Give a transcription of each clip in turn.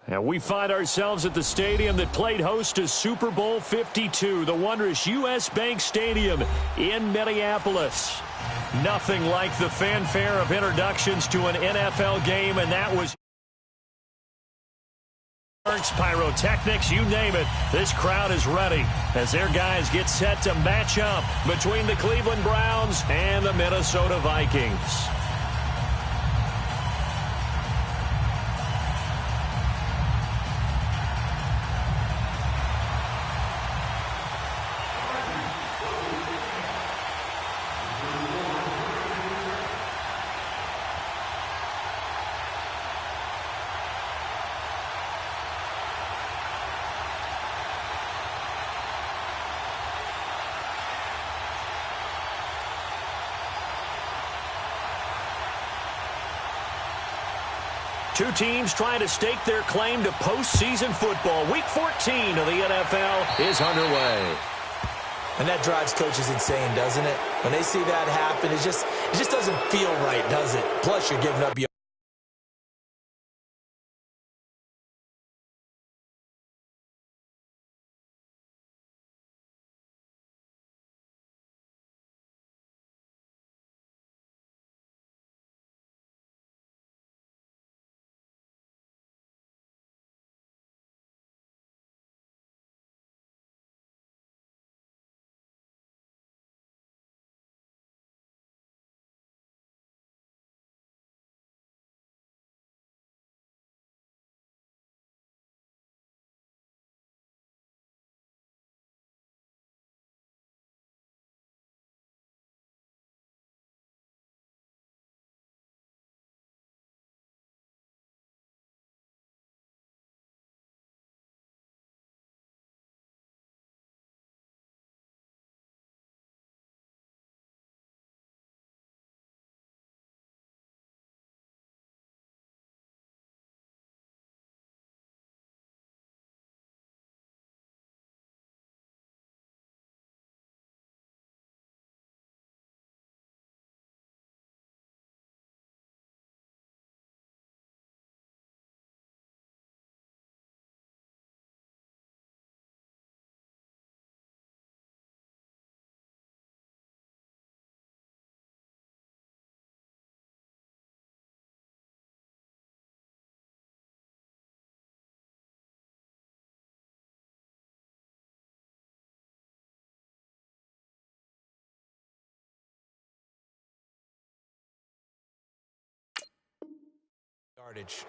And we find ourselves at the stadium that played host to Super Bowl 52, the wondrous U.S. Bank Stadium in Minneapolis. Nothing like the fanfare of introductions to an NFL game, and that was pyrotechnics, you name it. This crowd is ready as their guys get set to match up between the Cleveland Browns and the Minnesota Vikings. Two teams trying to stake their claim to postseason football. Week 14 of the NFL is underway. And that drives coaches insane, doesn't it? When they see that happen, it just doesn't feel right, does it? Plus, you're giving up your yardage.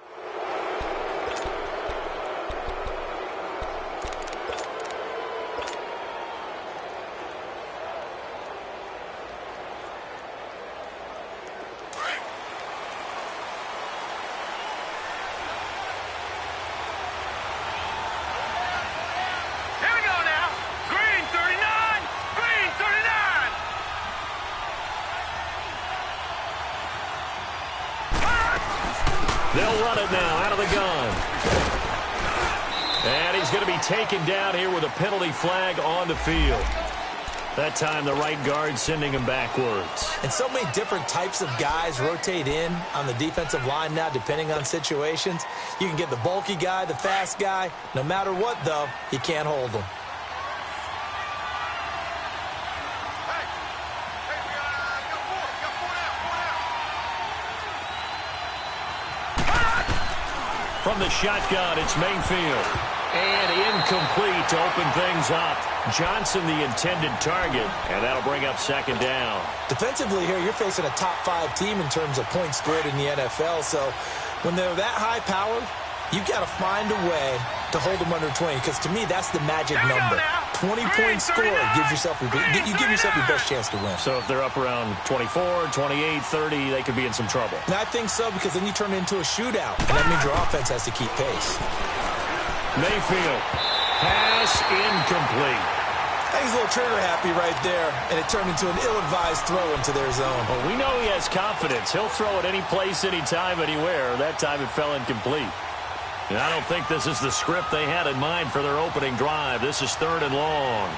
They'll run it now out of the gun. And he's going to be taken down here with a penalty flag on the field. That time the right guard sending him backwards. And so many different types of guys rotate in on the defensive line now depending on situations. You can get the bulky guy, the fast guy. No matter what, though, he can't hold them. From the shotgun, it's Mayfield. And incomplete to open things up. Johnson, the intended target, and that'll bring up second down. Defensively here, you're facing a top-5 team in terms of points scored in the NFL, so when they're that high-powered, you've got to find a way to hold them under 20, because to me, that's the magic number. 20 points scored gives yourself your best chance to win. So if they're up around 24, 28, 30, they could be in some trouble. And I think so, because then you turn it into a shootout, and that means your offense has to keep pace. Mayfield, pass incomplete. He's a little trigger happy right there, and it turned into an ill-advised throw into their zone. Well, we know he has confidence. He'll throw it any place, anytime, anywhere. That time it fell incomplete. And I don't think this is the script they had in mind for their opening drive. This is 3rd and long.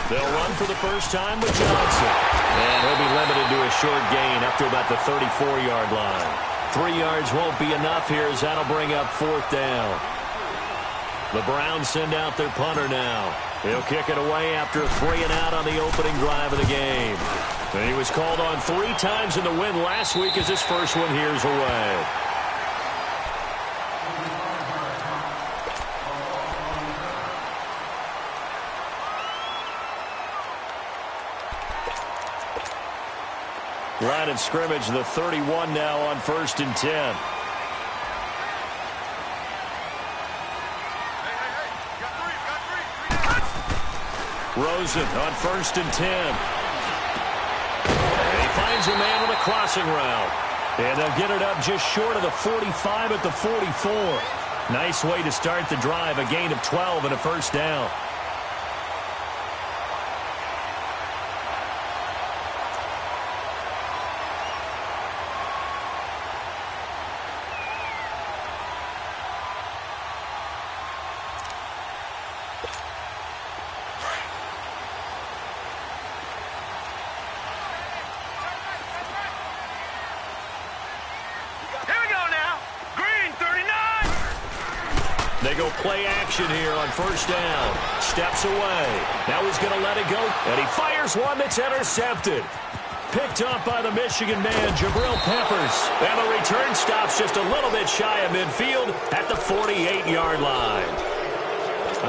They'll run for the first time with Johnson. And he'll be limited to a short gain up to about the 34-yard line. 3 yards won't be enough here as that'll bring up 4th down. The Browns send out their punter now. He'll kick it away after a 3 and out on the opening drive of the game. And he was called on 3 times in the win last week as his first one here's away. Line of scrimmage, the 31 now on 1st and 10. Rosen on 1st and 10. And he finds a man with a crossing route. And they'll get it up just short of the 45 at the 44. Nice way to start the drive, a gain of 12 and a first down. They go play action here on 1st down. Steps away. Now he's going to let it go. And he fires one that's intercepted. Picked up by the Michigan man, Jabril Peppers. And the return stops just a little bit shy of midfield at the 48-yard line.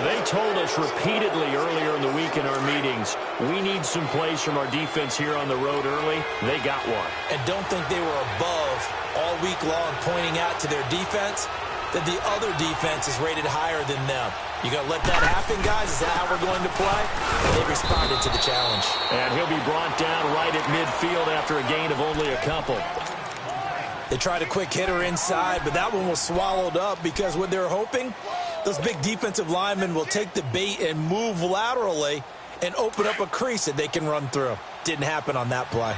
They told us repeatedly earlier in the week in our meetings, we need some plays from our defense here on the road early. They got one. And don't think they were above all week long pointing out to their defense that the other defense is rated higher than them. You going to let that happen, guys? Is that how we're going to play? And they responded to the challenge. And he'll be brought down right at midfield after a gain of only a couple. They tried a quick hitter inside, but that one was swallowed up because what they're hoping, those big defensive linemen will take the bait and move laterally and open up a crease that they can run through. Didn't happen on that play.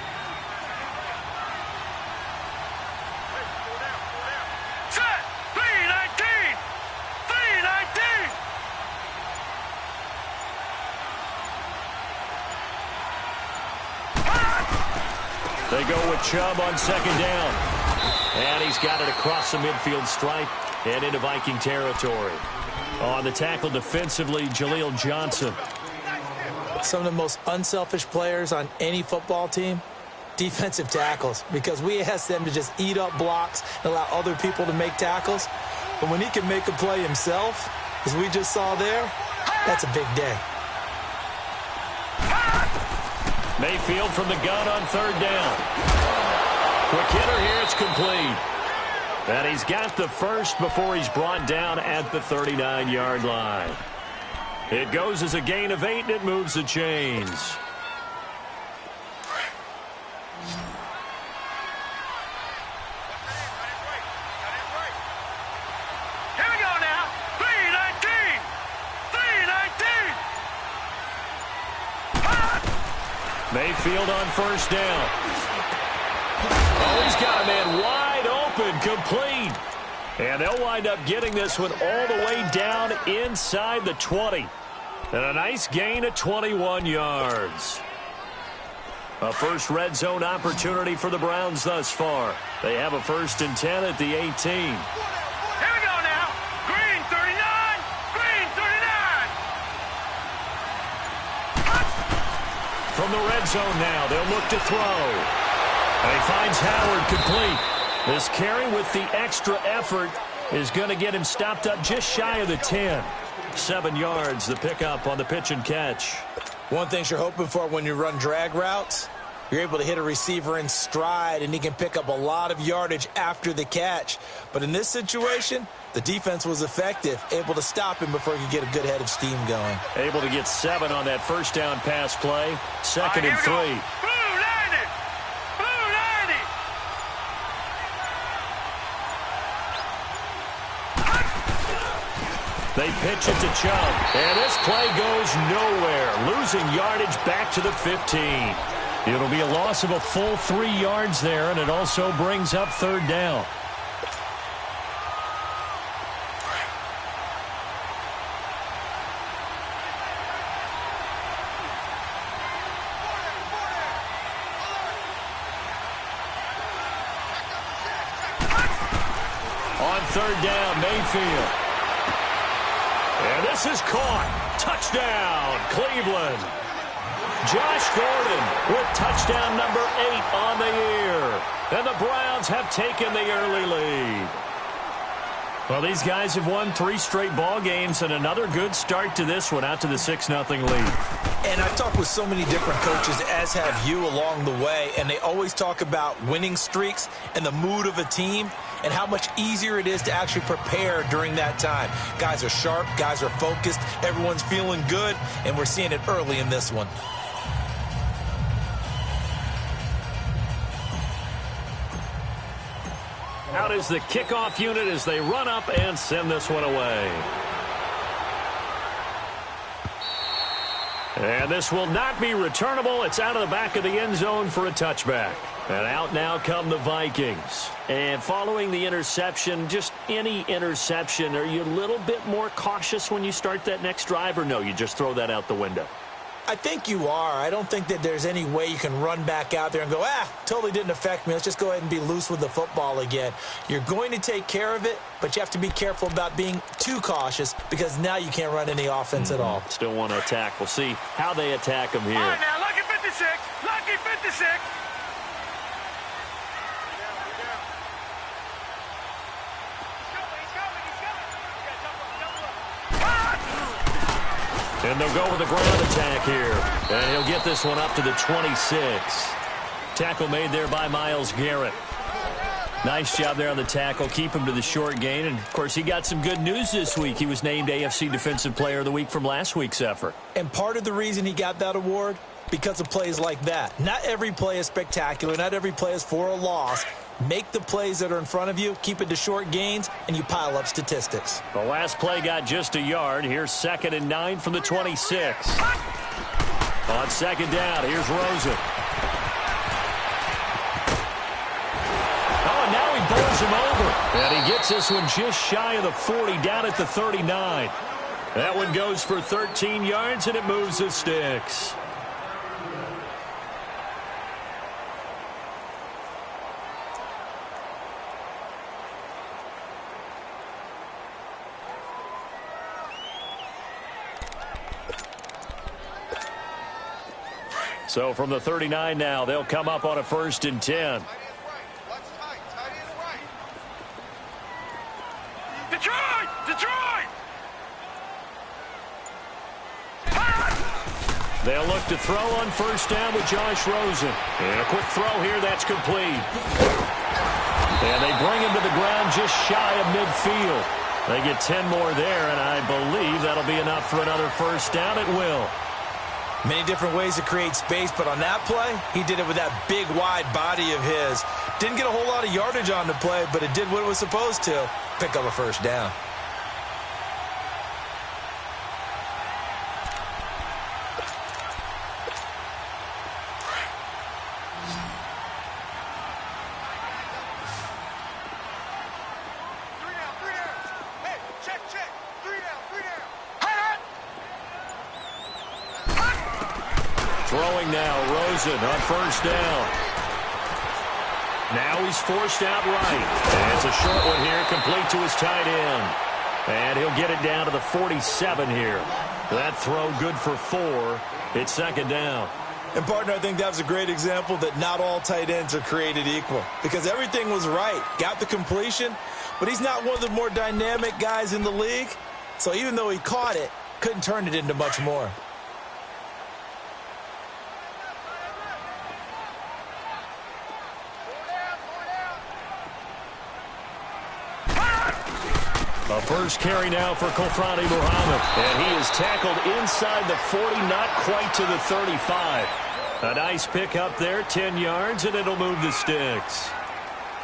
They go with Chubb on 2nd down. And he's got it across the midfield stripe and into Viking territory. On the tackle defensively, Jaleel Johnson. Some of the most unselfish players on any football team, defensive tackles, because we ask them to just eat up blocks and allow other people to make tackles. But when he can make a play himself, as we just saw there, that's a big day. Mayfield from the gun on 3rd down. Quick hitter here, it's complete. And he's got the first before he's brought down at the 39-yard line. It goes as a gain of 8, and it moves the chains. Here we go now. 3-19. 3-19. Mayfield on 1st down. Oh, he's got a man wide open, complete. And they'll wind up getting this one all the way down inside the 20. And a nice gain of 21 yards. A first red zone opportunity for the Browns thus far. They have a 1st and 10 at the 18. Here we go now. Green 39. Green 39. From the red zone now, they'll look to throw. And he finds Howard complete. This carry with the extra effort is going to get him stopped up just shy of the 10. 7 yards, the pickup on the pitch and catch. One thing you're hoping for when you run drag routes, you're able to hit a receiver in stride, and he can pick up a lot of yardage after the catch. But in this situation, the defense was effective, able to stop him before he could get a good head of steam going. Able to get 7 on that first down pass play. 2nd and 3. Blue 90. Blue 90. They pitch it to Chubb. And this play goes nowhere. Losing yardage back to the 15. It'll be a loss of a full 3 yards there, and it also brings up 3rd down. third down, Mayfield. And this is caught. Touchdown, Cleveland. Josh Gordon with touchdown number 8 on the year. And the Browns have taken the early lead. Well, these guys have won 3 straight ball games and another good start to this one out to the 6-0 lead. And I've talked with so many different coaches, as have you along the way, and they always talk about winning streaks and the mood of a team and how much easier it is to actually prepare during that time. Guys are sharp, guys are focused, everyone's feeling good, and we're seeing it early in this one. Out is the kickoff unit as they run up and send this one away. And this will not be returnable. It's out of the back of the end zone for a touchback. And out now come the Vikings. And following the interception, just any interception, are you a little bit more cautious when you start that next drive, or no, you just throw that out the window? I think you are. I don't think that there's any way you can run back out there and go, totally didn't affect me. Let's just go ahead and be loose with the football again. You're going to take care of it, but you have to be careful about being too cautious because now you can't run any offense at all. Still want to attack. We'll see how they attack them here. All right, now, lucky 56. Lucky 56. And they'll go with the ground attack here. And he'll get this one up to the 26. Tackle made there by Myles Garrett. Nice job there on the tackle. Keep him to the short gain. And, of course, he got some good news this week. He was named AFC Defensive Player of the Week from last week's effort. And part of the reason he got that award, because of plays like that. Not every play is spectacular. Not every play is for a loss. Make the plays that are in front of you, keep it to short gains, and you pile up statistics. The last play got just a yard. Here's 2nd and 9 from the 26. On 2nd down, here's Rosen. Oh, and now he bowls him over. And he gets this one just shy of the 40, down at the 39. That one goes for 13 yards, and it moves the sticks. So from the 39 now, they'll come up on a 1st and 10. Detroit! Detroit! They'll look to throw on 1st down with Josh Rosen. And a quick throw here, that's complete. And they bring him to the ground just shy of midfield. They get 10 more there, and I believe that'll be enough for another 1st down. It will. Many different ways to create space, but on that play, he did it with that big, wide body of his. Didn't get a whole lot of yardage on the play, but it did what it was supposed to. Pick up a 1st down. Throwing now, Rosen on 1st down. Now he's forced out right. And it's a short one here, complete to his tight end. And he'll get it down to the 47 here. That throw good for 4. It's 2nd down. And, partner, I think that was a great example that not all tight ends are created equal. Because everything was right. Got the completion, but he's not one of the more dynamic guys in the league. So even though he caught it, couldn't turn it into much more. A 1st carry now for Kofrani Muhammad. And he is tackled inside the 40, not quite to the 35. A nice pick up there, 10 yards, and it'll move the sticks.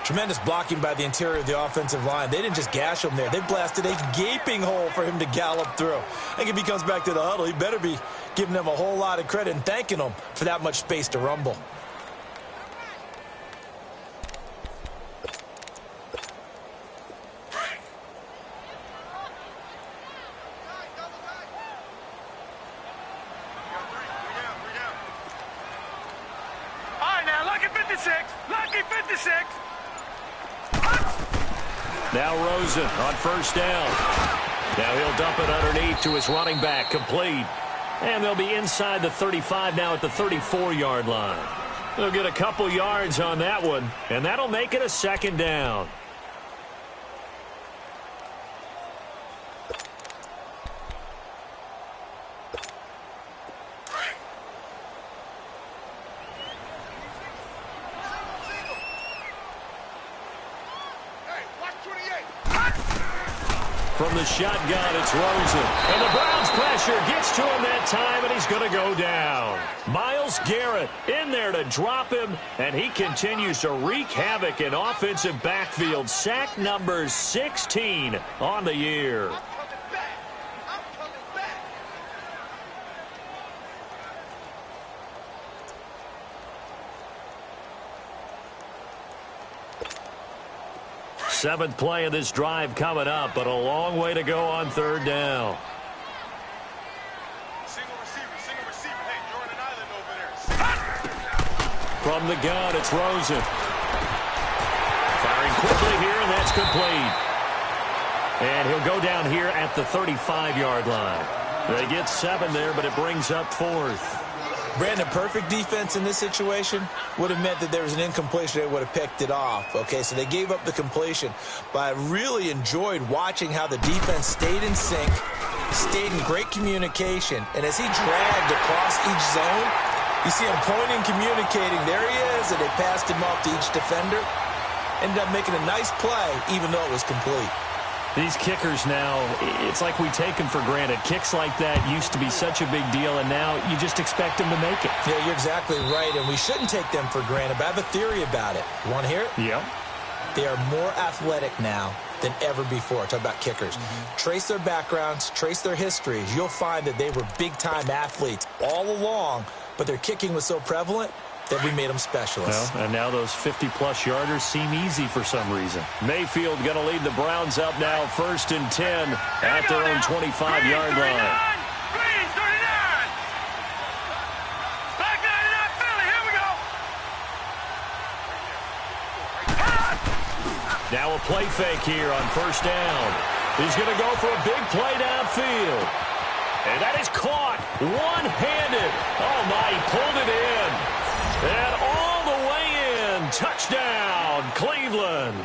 Tremendous blocking by the interior of the offensive line. They didn't just gash him there. They blasted a gaping hole for him to gallop through. I think if he comes back to the huddle, he better be giving them a whole lot of credit and thanking them for that much space to rumble. Lucky 56! Now Rosen on first down. Now he'll dump it underneath to his running back, complete. And they'll be inside the 35 now at the 34-yard line. They'll get a couple yards on that one, and that'll make it a second down. From the shotgun, it's Rosen. And the Browns pressure gets to him that time, and he's going to go down. Myles Garrett in there to drop him, and he continues to wreak havoc in offensive backfield. Sack number 16 on the year. 7th play of this drive coming up, but a long way to go on third down. Single receiver. Hey, you're on an island over there. From the gun, it's Rosen. Firing quickly here, and that's complete. And he'll go down here at the 35-yard line. They get 7 there, but it brings up 4th. Brandon, perfect defense in this situation would have meant that there was an incompletion. They would have picked it off. Okay, so they gave up the completion. But I really enjoyed watching how the defense stayed in sync, stayed in great communication. And as he dragged across each zone, you see him pointing, communicating. There he is, and they passed him off to each defender. Ended up making a nice play, even though it was complete. These kickers now, it's like we take them for granted. Kicks like that used to be such a big deal, and now you just expect them to make it. Yeah, you're exactly right, and we shouldn't take them for granted, but I have a theory about it. You want to hear it? Yeah. They are more athletic now than ever before. Talk about kickers. Trace their backgrounds, trace their histories. You'll find that they were big-time athletes all along, but their kicking was so prevalent that we made them specialists. Well, and now those 50-plus yarders seem easy for some reason. Mayfield going to lead the Browns up now, 1st and 10 at their own 25-yard line. Green 39. Back 99 Philly. Here we go. Now a play fake here on first down. He's going to go for a big play downfield. And that is caught one-handed. Oh, my, he pulled it in. And all the way in. Touchdown, Cleveland.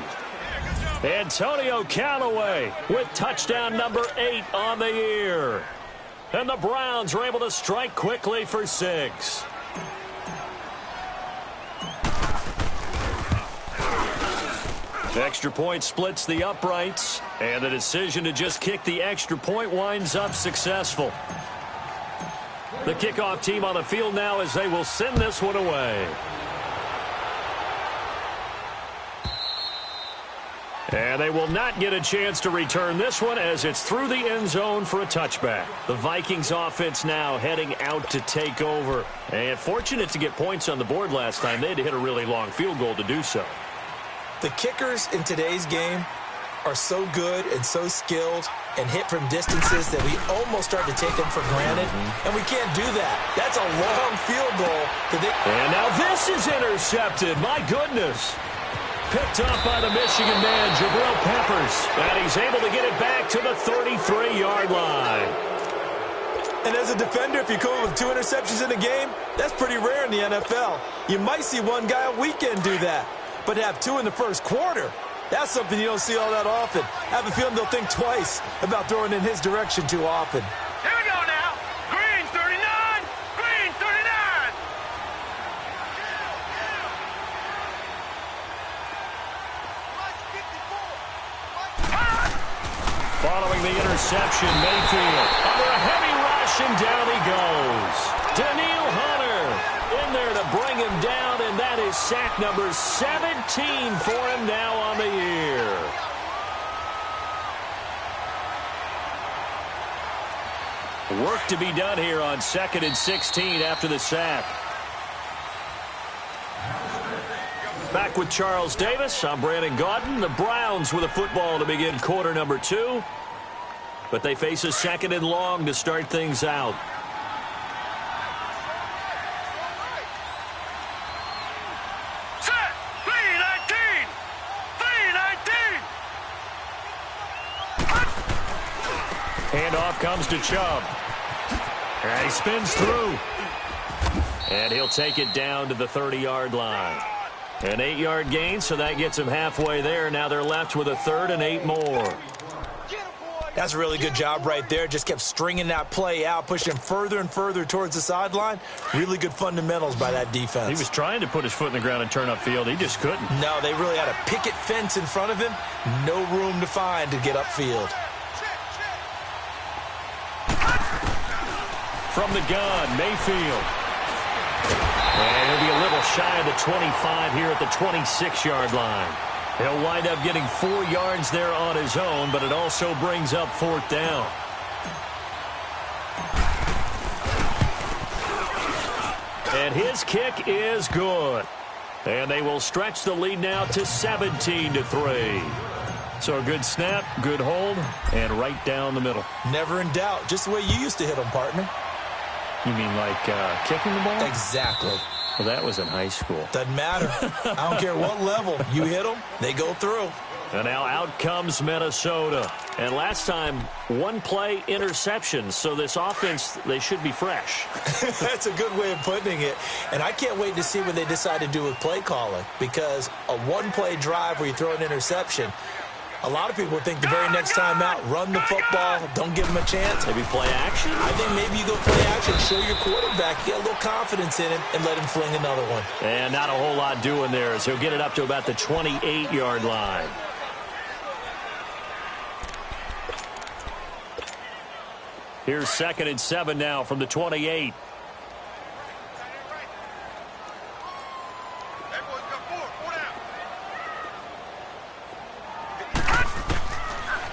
Antonio Callaway with touchdown number 8 on the year. And the Browns are able to strike quickly for 6. Extra point splits the uprights, and the decision to just kick the extra point winds up successful. The kickoff team on the field now as they will send this one away. And they will not get a chance to return this one as it's through the end zone for a touchback. The Vikings offense now heading out to take over. And fortunate to get points on the board last time. They had to hit a really long field goal to do so. The kickers in today's game are so good and so skilled and hit from distances that we almost start to take them for granted, and we can't do that. That's a long field goal. And now this is intercepted. My goodness. Picked up by the Michigan man, Jabril Peppers, and he's able to get it back to the 33-yard line. And as a defender, if you come up with 2 interceptions in a game, that's pretty rare in the NFL. You might see one guy a weekend do that, but to have 2 in the first quarter, that's something you don't see all that often. I have a feeling they'll think twice about throwing in his direction too often. Here we go now. Green 39. Green 39. Following the interception, Mayfield under a heavy rush, and down he goes. Daniil Hunter in there to bring him down, and that is sack number 17 for him now on the year. Work to be done here on 2nd and 16 after the sack. Back with Charles Davis. I'm Brandon Gaudin. The Browns with a football to begin quarter number 2. But they face a 2nd and long to start things out. Set. 319. 319. Handoff comes to Chubb. And he spins through. And he'll take it down to the 30-yard line. An 8-yard gain, so that gets him halfway there. Now they're left with a 3rd and 8 more. That's a really good job right there. Just kept stringing that play out, pushing him further and further towards the sideline. Really good fundamentals by that defense. He was trying to put his foot in the ground and turn upfield. He just couldn't. No, they really had a picket fence in front of him. No room to find to get upfield. From the gun, Mayfield. And he'll be a little shy of the 25 here at the 26-yard line. He'll wind up getting 4 yards there on his own, but it also brings up 4th down. And his kick is good. And they will stretch the lead now to 17-3. So a good snap, good hold, and right down the middle. Never in doubt. Just the way you used to hit them, partner. You mean like kicking the ball? Exactly. Well, that was in high school. Doesn't matter. I don't care what level. You hit them, they go through. And now out comes Minnesota. And last time, 1-play interception. So this offense, they should be fresh. That's a good way of putting it. And I can't wait to see what they decide to do with play calling. Because a 1-play drive where you throw an interception, a lot of people think the very next time out, run the football, don't give them a chance. Maybe play action? I think maybe you go play action, show your quarterback, get a little confidence in him, and let him fling another one. And not a whole lot doing there as he'll get it up to about the 28-yard line. Here's 2nd and 7 now from the 28.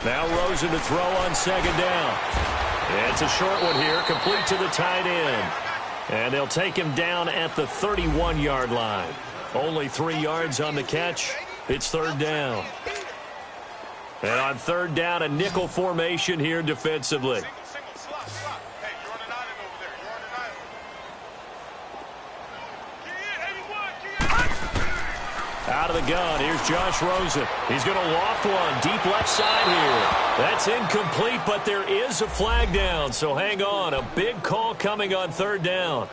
Now Rosen to throw on 2nd down. It's a short one here, complete to the tight end. And they'll take him down at the 31-yard line. Only 3 yards on the catch. It's 3rd down. And on 3rd down, a nickel formation here defensively. Out of the gun, here's Josh Rosen. He's going to loft one deep left side here. That's incomplete, but there is a flag down, so hang on. A big call coming on 3rd down.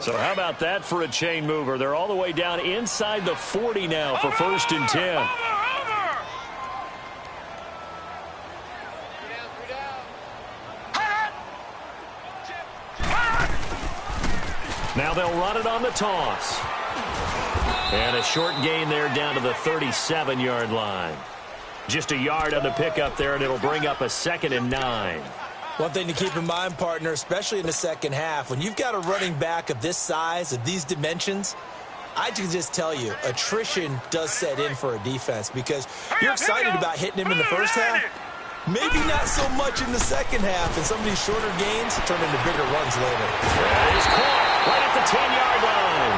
So how about that for a chain mover? They're all the way down inside the 40 now for 1st and 10. Now they'll run it on the toss. And a short gain there down to the 37-yard line. Just a yard on the pickup there, and it'll bring up a 2nd and 9. One thing to keep in mind, partner, especially in the second half, when you've got a running back of this size, of these dimensions, I can just tell you, attrition does set in for a defense because you're excited about hitting him in the first half. Maybe not so much in the second half, and some of these shorter gains turn into bigger runs later. That is caught right at the 10-yard line.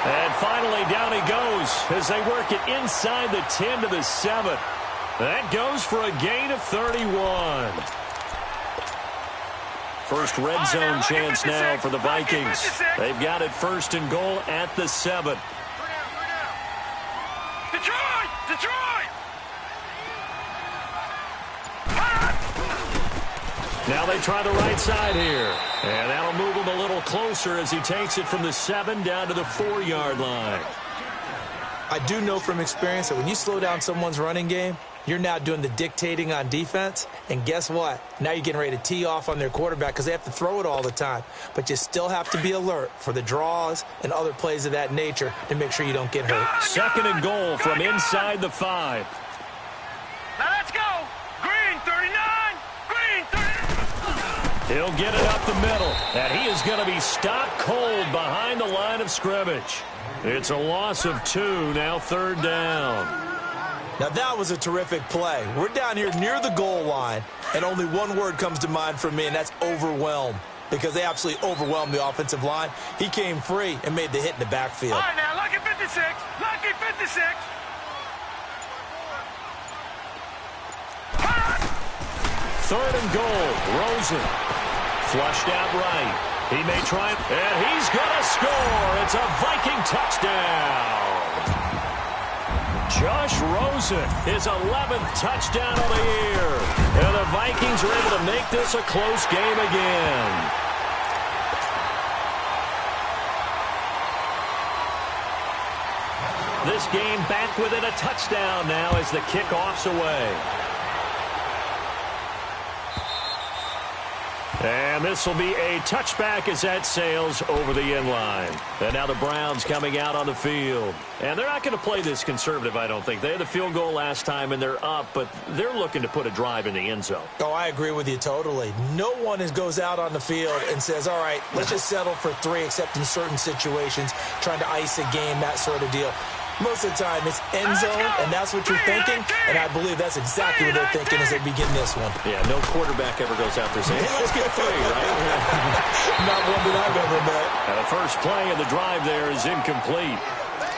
And finally, down he goes as they work it inside the 10 to the 7. That goes for a gain of 31. First red zone chance now for the Vikings. They've got it 1st and goal at the 7. Detroit! Detroit! Now they try the right side here. And that'll move him a little closer as he takes it from the 7 down to the 4-yard line. I do know from experience that when you slow down someone's running game, you're now doing the dictating on defense. And guess what? Now you're getting ready to tee off on their quarterback because they have to throw it all the time. But you still have to be alert for the draws and other plays of that nature to make sure you don't get hurt. 2nd and goal from inside the 5. Now let's go! Green 39! Green 39! He'll get it up the middle, and he is going to be stopped cold behind the line of scrimmage. It's a loss of 2, now 3rd down. Now that was a terrific play. We're down here near the goal line, and only one word comes to mind for me, and that's overwhelmed, because they absolutely overwhelmed the offensive line. He came free and made the hit in the backfield. All right, now, lucky 56. Lucky 56. 3rd and goal. Rosen flushed out right. He may try, and he's going to score. It's a Viking touchdown. Josh Rosen, his 11th touchdown of the year. And the Vikings are able to make this a close game again. This game back within a touchdown now as the kickoff's away. And this will be a touchback as that sails over the end line. And now the Browns coming out on the field. And they're not going to play this conservative, I don't think. They had the field goal last time, and they're up, but they're looking to put a drive in the end zone. Oh, I agree with you totally. No one goes out on the field and says, all right, let's just settle for 3, except in certain situations, trying to ice a game, that sort of deal. Most of the time, it's end zone, and that's what you're thinking, and I believe that's exactly what they're thinking as they begin this one. Yeah, no quarterback ever goes out there saying, hey, let's get 3, right? Not one that I've ever met. And the first play of the drive there is incomplete.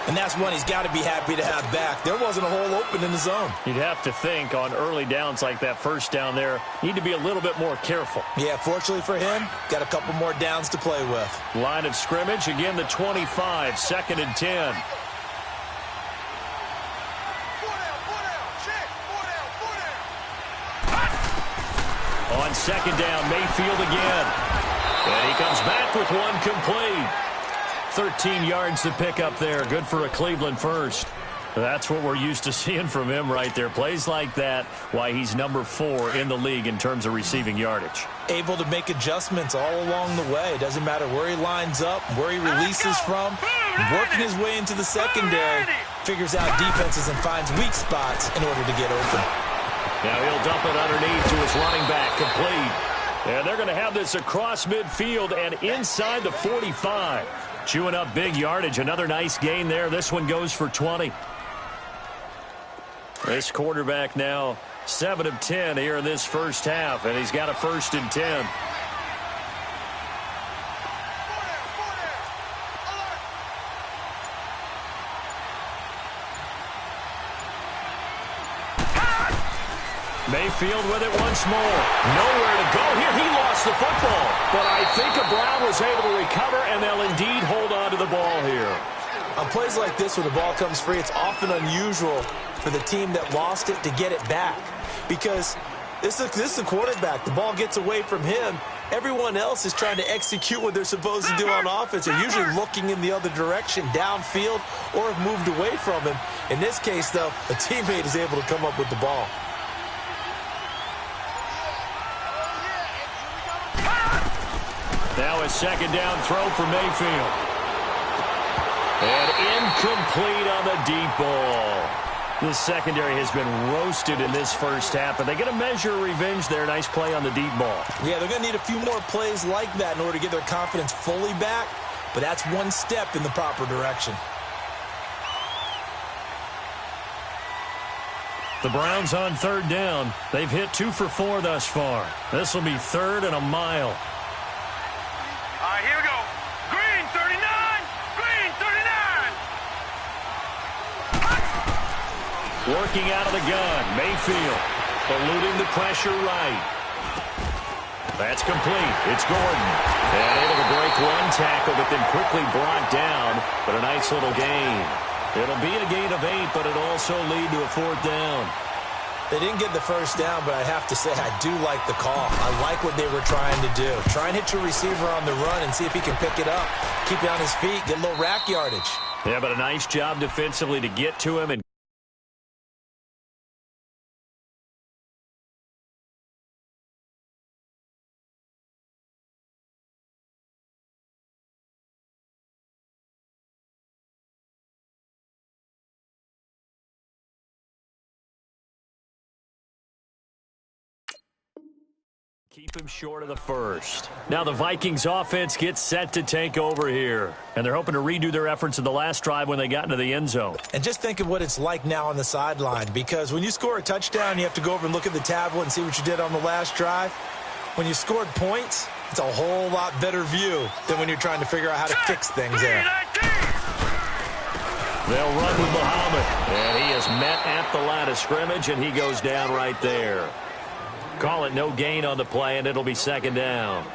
And that's one he's got to be happy to have back. There wasn't a hole open in the zone. You'd have to think on early downs like that first down there, need to be a little bit more careful. Yeah, fortunately for him, got a couple more downs to play with. Line of scrimmage, again the 25, 2nd and 10. On 2nd down, Mayfield again. And he comes back with one complete. 13 yards to pick up there. Good for a Cleveland first. That's what we're used to seeing from him right there. Plays like that, why he's number 4 in the league in terms of receiving yardage. Able to make adjustments all along the way. Doesn't matter where he lines up, where he releases from. Working his way into the secondary. Figures out defenses and finds weak spots in order to get open. Now he'll dump it underneath to his running back, complete. And they're going to have this across midfield and inside the 45. Chewing up big yardage. Another nice gain there. This one goes for 20. This quarterback now 7 of 10 here in this first half, and he's got a 1st and 10. Mayfield with it once more. Nowhere to go here. He lost the football. But I think Brown was able to recover, and they'll indeed hold on to the ball here. On plays like this where the ball comes free, it's often unusual for the team that lost it to get it back. Because this is the quarterback. The ball gets away from him. Everyone else is trying to execute what they're supposed to do on offense. They're usually looking in the other direction, downfield, or have moved away from him. In this case, though, a teammate is able to come up with the ball. Now a 2nd down throw for Mayfield. And incomplete on the deep ball. The secondary has been roasted in this first half, but they get a measure of revenge there. Nice play on the deep ball. Yeah, they're going to need a few more plays like that in order to get their confidence fully back, but that's one step in the proper direction. The Browns on 3rd down. They've hit 2 for 4 thus far. This will be 3rd and a mile. All right, here we go. Green 39. Green 39. Working out of the gun. Mayfield eluding the pressure right. That's complete. It's Gordon. And able to break one tackle, but then quickly brought down. But a nice little gain. It'll be a gain of 8, but it'll also lead to a 4th down. They didn't get the first down, but I have to say I do like the call. I like what they were trying to do. Try and hit your receiver on the run and see if he can pick it up. Keep it on his feet, get a little rack yardage. Yeah, but a nice job defensively to get to him and keep him short of the first. Now the Vikings offense gets set to take over here. And they're hoping to redo their efforts in the last drive when they got into the end zone. And just think of what it's like now on the sideline. Because when you score a touchdown, you have to go over and look at the tablet and see what you did on the last drive. When you scored points, it's a whole lot better view than when you're trying to figure out how to fix things there. They'll run with Muhammad. And he is met at the line of scrimmage, and he goes down right there. Call it no gain on the play, and it'll be 2nd down.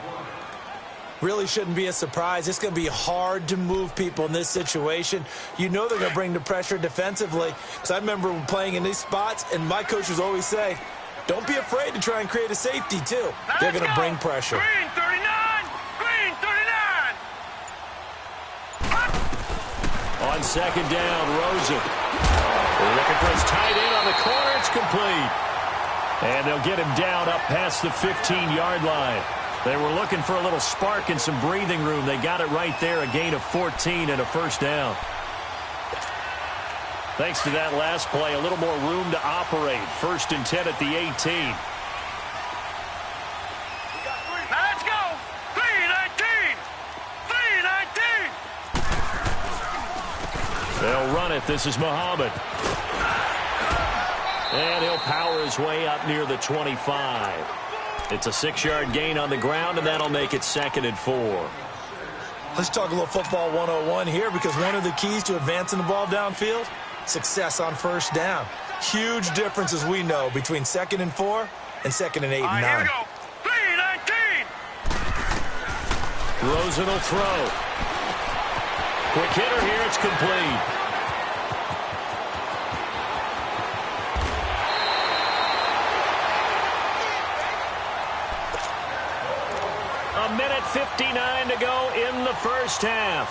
Really shouldn't be a surprise. It's going to be hard to move people in this situation. You know they're going to bring the pressure defensively. Because I remember playing in these spots, and my coaches always say, don't be afraid to try and create a safety, too. They're going to bring pressure. Green 39! Green 39! On second down, Rosen. Looking for his tight end on the corner. It's complete. And they'll get him down up past the 15-yard line. They were looking for a little spark and some breathing room. They got it right there, a gain of 14 and a first down. Thanks to that last play, a little more room to operate. 1st and 10 at the 18. Now let's go! 3-19! 3-19! They'll run it. This is Muhammad. And he'll power his way up near the 25. It's a 6-yard gain on the ground, and that'll make it 2nd and 4. Let's talk a little football 101 here, because one of the keys to advancing the ball downfield, success on first down. Huge difference, as we know, between 2nd and 4 and 2nd and 8 and 9. Here we go. 3-19! Rosen will throw. Quick hitter here. It's complete. A minute 59 to go in the first half.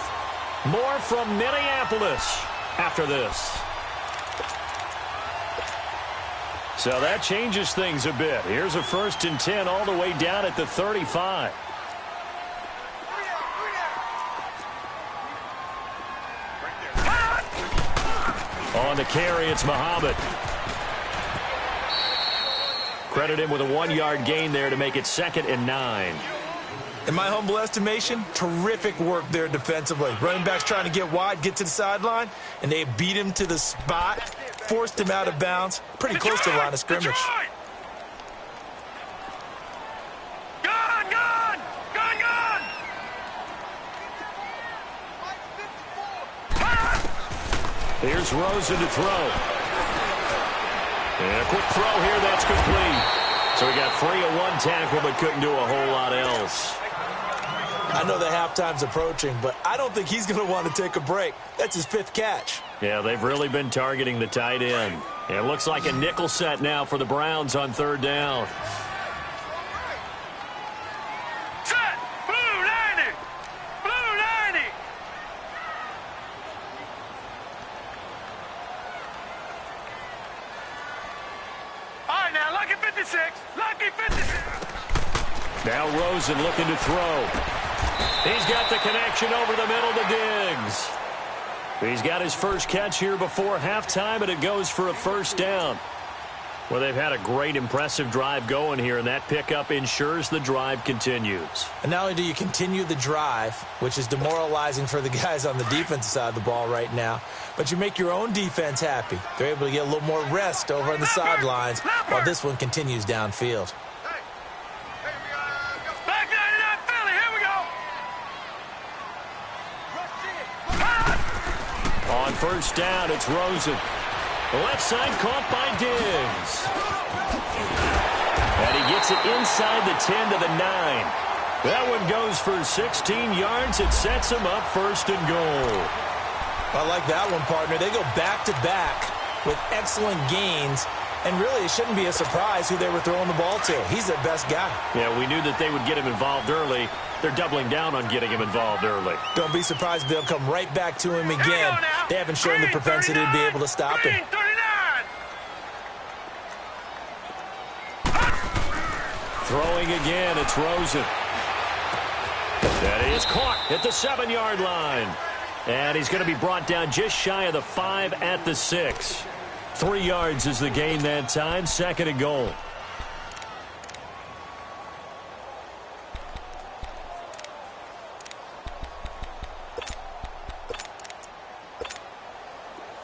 More from Minneapolis after this. So that changes things a bit. Here's a 1st and 10 all the way down at the 35. On the carry, it's Muhammad. Credit him with a 1-yard gain there to make it 2nd and 9. In my humble estimation, terrific work there defensively. Running back's trying to get wide, get to the sideline, and they beat him to the spot, forced him out of bounds, pretty close to the line of scrimmage. Gun! Gun! Gun! Gun! Here's Rosen to throw. And a quick throw here, that's complete. So he got free of one tackle, but couldn't do a whole lot else. I know the halftime's approaching, but I don't think he's going to want to take a break. That's his 5th catch. Yeah, they've really been targeting the tight end. It looks like a nickel set now for the Browns on 3rd down. Set! Blue 90! Blue 90! All right, now, lucky 56. Lucky 56. Now Rosen looking to throw. He's got the connection over the middle to Diggs. He's got his first catch here before halftime, and it goes for a first down. Well, they've had a great, impressive drive going here, and that pickup ensures the drive continues. And not only do you continue the drive, which is demoralizing for the guys on the defensive side of the ball right now, but you make your own defense happy. They're able to get a little more rest over on the sidelines while this one continues downfield. Back 99 Philly, here we go. On first down, it's Rosen. Left side caught by Diggs. And he gets it inside the 10 to the 9. That one goes for 16 yards. It sets him up 1st and goal. I like that one, partner. They go back-to-back with excellent gains. And really, it shouldn't be a surprise who they were throwing the ball to. He's their best guy. Yeah, we knew that they would get him involved early. They're doubling down on getting him involved early. Don't be surprised if they'll come right back to him again. They haven't shown the propensity to be able to stop him. Throwing again, it's Rosen. That is caught at the 7-yard line. And he's going to be brought down just shy of the 5 at the 6. 3 yards is the gain that time, 2nd and goal.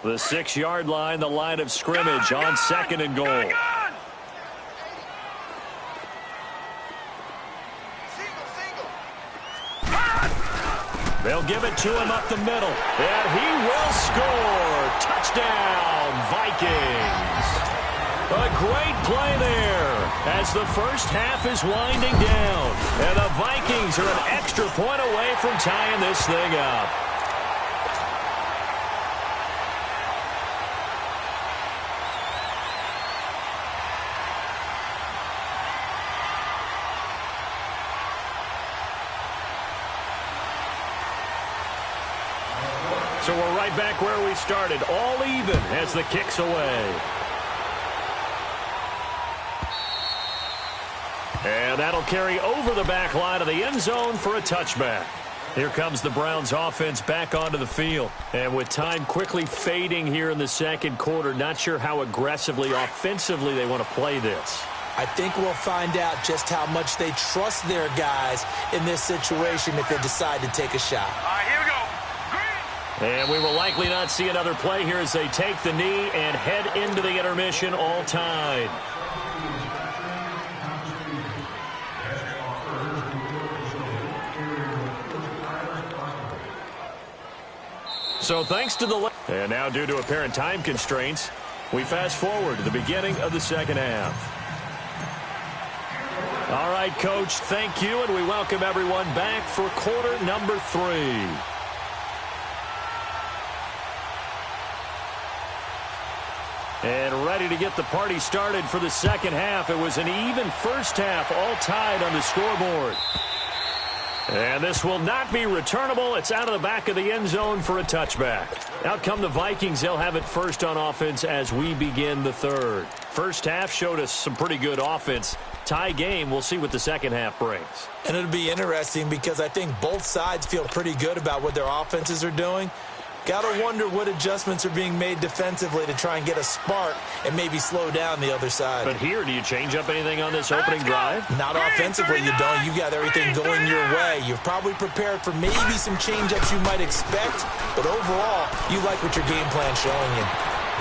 The 6-yard line, the line of scrimmage on 2nd and goal. They'll give it to him up the middle, and he will score. Touchdown, Vikings. A great play there as the first half is winding down. And the Vikings are an extra point away from tying this thing up. So we're right back where we started, all even as the kick's away. And that'll carry over the back line of the end zone for a touchback. Here comes the Browns offense back onto the field. And with time quickly fading here in the second quarter, not sure how aggressively, offensively they want to play this. I think we'll find out just how much they trust their guys in this situation if they decide to take a shot. All right, here we go. And we will likely not see another play here as they take the knee and head into the intermission all tied. So thanks to the... And now due to apparent time constraints, we fast forward to the beginning of the second half. All right, Coach, thank you, and we welcome everyone back for quarter number 3. And ready to get the party started for the second half. It was an even first half, all tied on the scoreboard. And this will not be returnable. It's out of the back of the end zone for a touchback. Out come the Vikings. They'll have it first on offense as we begin the third. First half showed us some pretty good offense. Tie game. We'll see what the second half brings. And it'll be interesting because I think both sides feel pretty good about what their offenses are doing. Got to wonder what adjustments are being made defensively to try and get a spark and maybe slow down the other side. But here, do you change up anything on this opening drive? Not offensively, you don't. You got everything going your way. You've probably prepared for maybe some change-ups you might expect, but overall, you like what your game plan's showing you.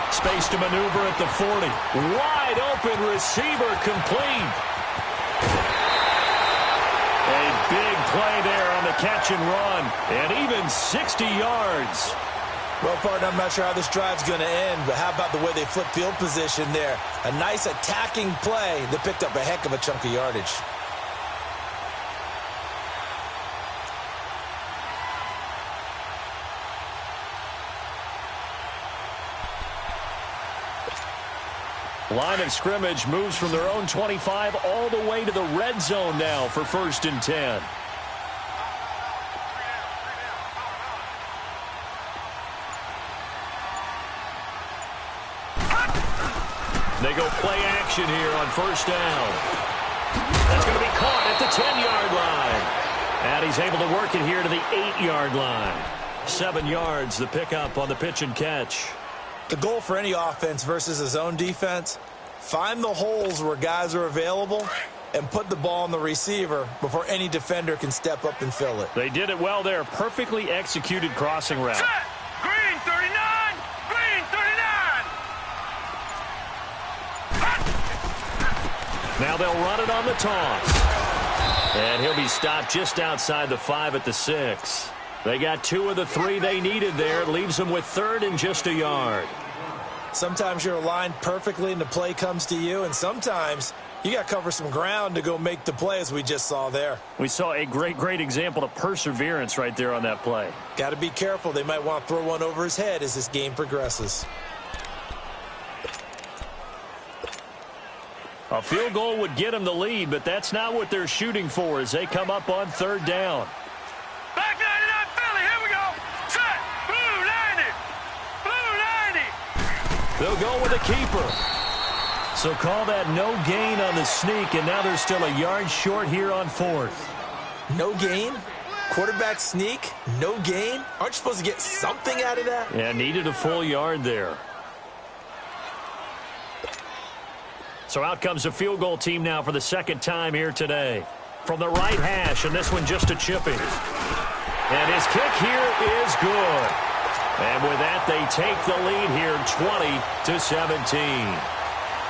Space to maneuver at the 40. Wide open receiver complete. A big play there on the catch and run, and even 60 yards. Well, partner, I'm not sure how this drive's going to end, but how about the way they flip field position there? A nice attacking play that picked up a heck of a chunk of yardage. Line of scrimmage moves from their own 25 all the way to the red zone now for 1st and 10. They go play action here on 1st down. That's going to be caught at the 10-yard line. And he's able to work it here to the 8-yard line. 7 yards, the pickup on the pitch and catch. The goal for any offense versus a zone defense, find the holes where guys are available and put the ball on the receiver before any defender can step up and fill it. They did it well there. Perfectly executed crossing route. Set. Green 39. Green 39. Now they'll run it on the toss. And he'll be stopped just outside the 5 at the 6. They got 2 of the 3 they needed there. It leaves them with 3rd and just a yard. Sometimes you're aligned perfectly and the play comes to you, and sometimes you got to cover some ground to go make the play, as we just saw there. We saw a great example of perseverance right there on that play. Got to be careful. They might want to throw one over his head as this game progresses. A field goal would get them the lead, but that's not what they're shooting for as they come up on 3rd down. Back 99 Philly. Here we go. Set. Blue 90. Blue 90. They'll go with a keeper. So call that no gain on the sneak, and now they're still a yard short here on 4th. No gain? Quarterback sneak? No gain? Aren't you supposed to get something out of that? Yeah, needed a full yard there. So out comes the field goal team now for the 2nd time here today. From the right hash, and this one just a chipping. And his kick here is good. And with that, they take the lead here 20-17.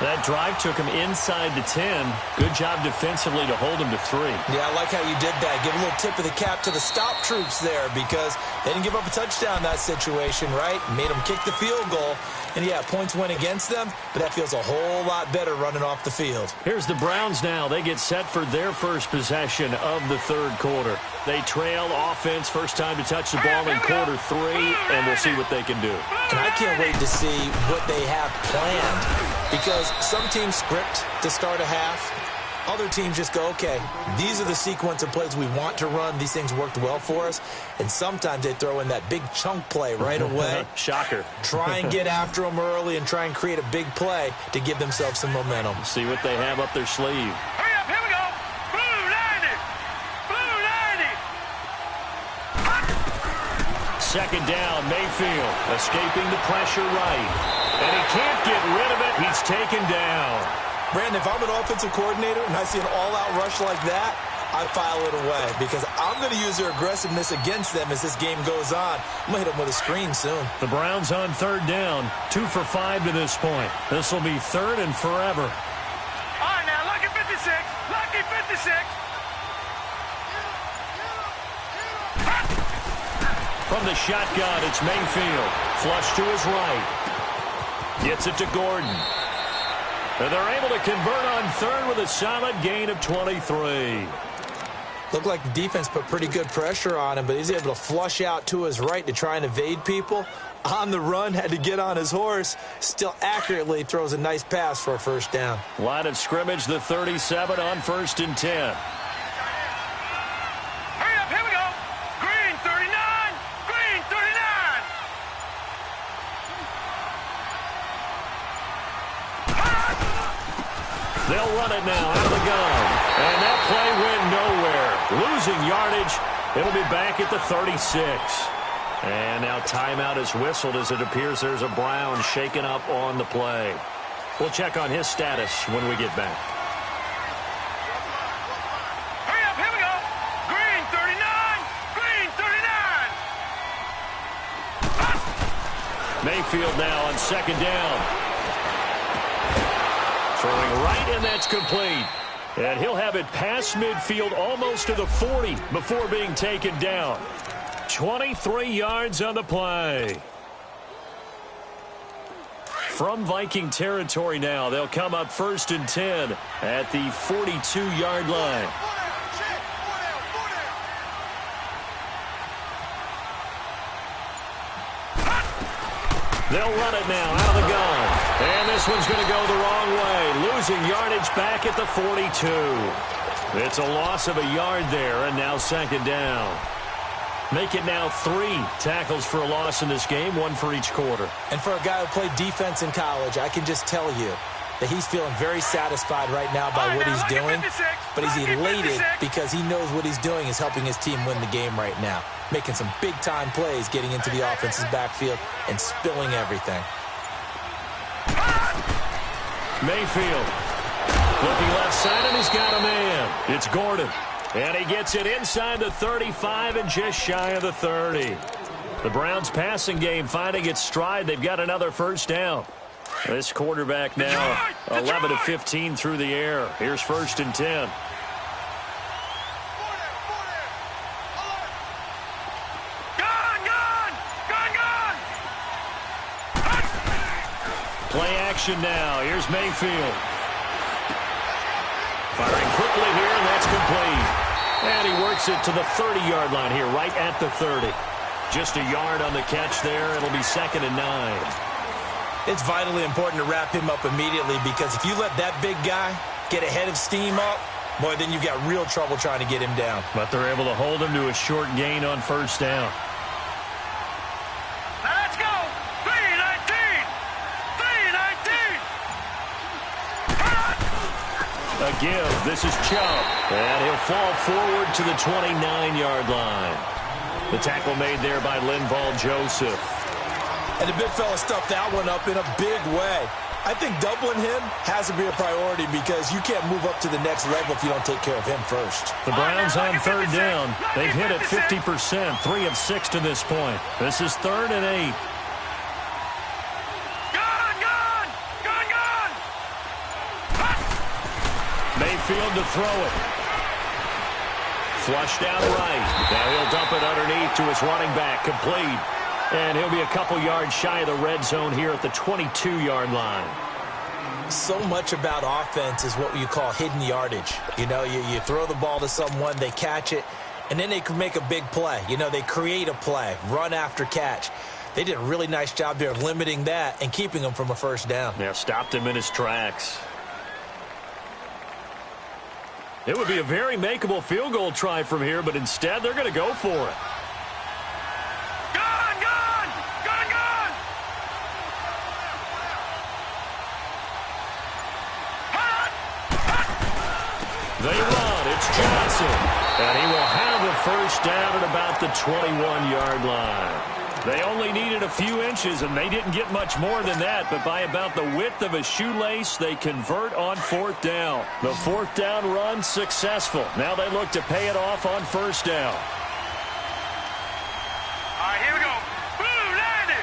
That drive took him inside the 10. Good job defensively to hold him to 3. Yeah, I like how you did that. Give a little tip of the cap to the stop troops there because they didn't give up a touchdown in that situation, right? Made them kick the field goal. And, yeah, points went against them, but that feels a whole lot better running off the field. Here's the Browns now. They get set for their first possession of the third quarter. They trail offense, first time to touch the ball in quarter 3, and we'll see what they can do. And I can't wait to see what they have planned because some teams script to start a half. Other teams just go, okay, these are the sequence of plays we want to run. These things worked well for us. And sometimes they throw in that big chunk play right away. Shocker. Try and get after them early and try and create a big play to give themselves some momentum. See what they have up their sleeve. Hurry up, here we go. Blue 90. Blue 90. Second down, Mayfield escaping the pressure right. And he can't get rid of it. He's taken down. Brandon, if I'm an offensive coordinator and I see an all-out rush like that, I file it away because I'm going to use their aggressiveness against them as this game goes on. I'm going to hit them with a screen soon. The Browns on third down, 2 for 5 to this point. This will be third and forever. All right, now, lucky 56. Lucky 56. From the shotgun, it's Mayfield. Flush to his right. Gets it to Gordon. And they're able to convert on third with a solid gain of 23. Looked like the defense put pretty good pressure on him, but he's able to flush out to his right to try and evade people. On the run, had to get on his horse. Still accurately throws a nice pass for a first down. Line of scrimmage, the 37 on 1st and 10. Hurry up, here we go. Green 39. Green 39. They'll run it now out of the gun. And that play went nowhere. Losing yardage. It'll be back at the 36. And now timeout is whistled as it appears there's a Brown shaken up on the play. We'll check on his status when we get back. Hurry up, here we go. Green 39. Green 39. Mayfield now on second down. Throwing right, and that's complete. And he'll have it past midfield almost to the 40 before being taken down. 23 yards on the play. From Viking territory now, they'll come up 1st and 10 at the 42-yard line. They'll run it now out of the gun. And this one's going to go the wrong way. Losing yardage back at the 42. It's a loss of a yard there, and now second down. Make it now 3 tackles for a loss in this game, 1 for each quarter. And for a guy who played defense in college, I can just tell you that he's feeling very satisfied right now by what he's doing. But he's elated because he knows what he's doing is helping his team win the game right now. Making some big-time plays, getting into the offense's backfield, and spilling everything. Mayfield looking left side, and he's got a man. It's Gordon. And he gets it inside the 35 and just shy of the 30. The Browns passing game finding its stride. They've got another first down. This quarterback now 11 of 15 through the air. Here's 1st and 10. Play action now. Here's Mayfield. Firing quickly here, and that's complete. And he works it to the 30-yard line here, right at the 30. Just a yard on the catch there. It'll be 2nd and 9. It's vitally important to wrap him up immediately because if you let that big guy get ahead of steam up, boy, then you've got real trouble trying to get him down. But they're able to hold him to a short gain on first down. Now let's go. 3-19. 3-19. A give. This is Chubb. And he'll fall forward to the 29-yard line. The tackle made there by Linval Joseph. And the big fella stuffed that one up in a big way. I think doubling him has to be a priority because you can't move up to the next level if you don't take care of him first. The Browns on third down. They've hit it 50%, 3 of 6 to this point. This is 3rd and 8. Gone! backfield to throw it. Flush down right. Now he'll dump it underneath to his running back. Complete. And he'll be a couple yards shy of the red zone here at the 22-yard line. So much about offense is what you call hidden yardage. You know, you throw the ball to someone, they catch it, and then they can make a big play. You know, they create a play, run after catch. They did a really nice job there of limiting that and keeping him from a first down. Yeah, stopped him in his tracks. It would be a very makeable field goal try from here, but instead they're going to go for it. They run. It's Johnson. And he will have a first down at about the 21-yard line. They only needed a few inches, and they didn't get much more than that. But by about the width of a shoelace, they convert on fourth down. The fourth down run successful. Now they look to pay it off on first down. All right, here we go. Blue 90.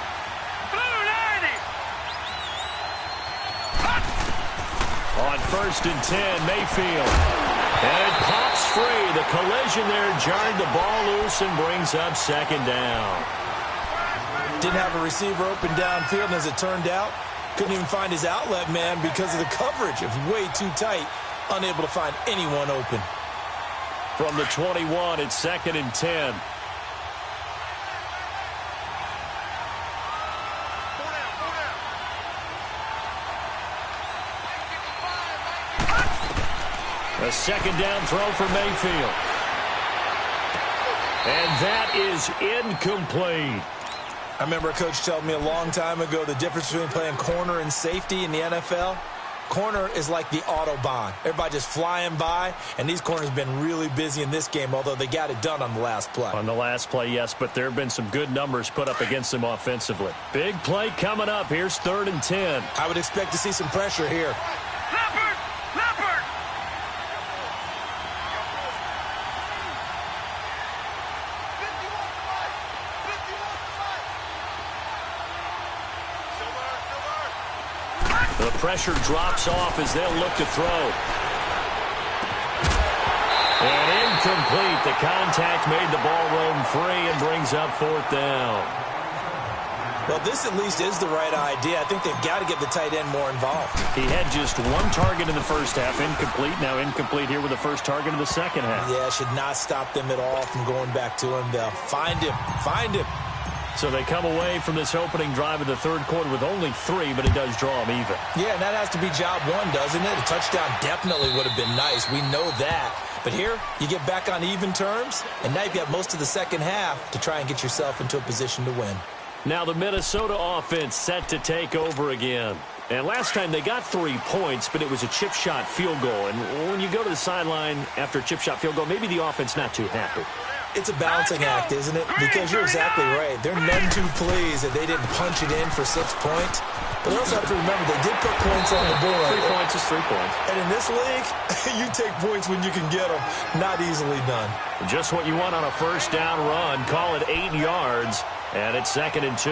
Blue 90. On first and 10, Mayfield. And it pops free. The collision there jarred the ball loose and brings up second down. Didn't have a receiver open downfield, and as it turned out, couldn't even find his outlet man because of the coverage. It was way too tight, unable to find anyone open. From the 21, it's second and 10. A second down throw for Mayfield. And that is incomplete. I remember a coach told me a long time ago the difference between playing corner and safety in the NFL. Corner is like the Autobahn. Everybody just flying by, and these corners have been really busy in this game, although they got it done on the last play. On the last play, yes, but there have been some good numbers put up against them offensively. Big play coming up. Here's third and 10. I would expect to see some pressure here. Leopard! Leopard! The pressure drops off as they'll look to throw. And incomplete. The contact made the ball roam free and brings up fourth down. Well, this at least is the right idea. I think they've got to get the tight end more involved. He had just one target in the first half, incomplete. Now incomplete here with the first target in the second half. Yeah, should not stop them at all from going back to him. They'll find him. Find him. So they come away from this opening drive of the third quarter with only 3, but it does draw them even. Yeah, and that has to be job one, doesn't it? A touchdown definitely would have been nice. We know that. But here, you get back on even terms, and now you've got most of the second half to try and get yourself into a position to win. Now the Minnesota offense set to take over again. And last time they got 3 points, but it was a chip shot field goal. And when you go to the sideline after a chip shot field goal, maybe the offense not too happy. It's a balancing act, isn't it? Because you're exactly right. They're none too pleased that they didn't punch it in for 6 points. But they also have to remember they did put points on the board. 3 points is 3 points. And in this league, you take points when you can get them. Not easily done. Just what you want on a first down run. Call it 8 yards. And it's second and 2.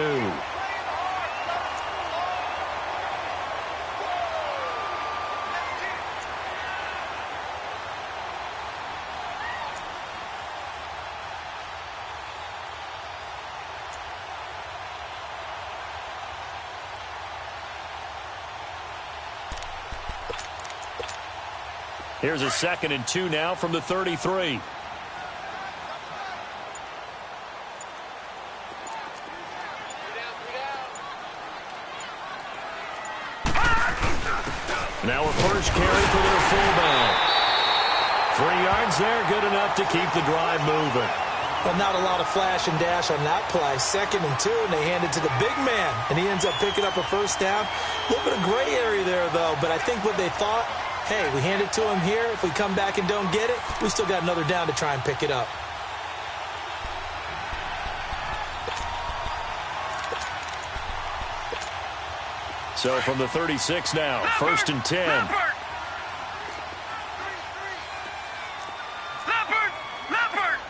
Here's a second and 2 now from the 33. Now a first carry for their fullback. 3 yards there, good enough to keep the drive moving. Well, not a lot of flash and dash on that play. Second and 2, and they hand it to the big man, and he ends up picking up a first down. A little bit of gray area there, though, but I think what they thought, hey, we hand it to him here. If we come back and don't get it, we still got another down to try and pick it up. So from the 36 now, first and 10. Leopard! Leopard! Leopard!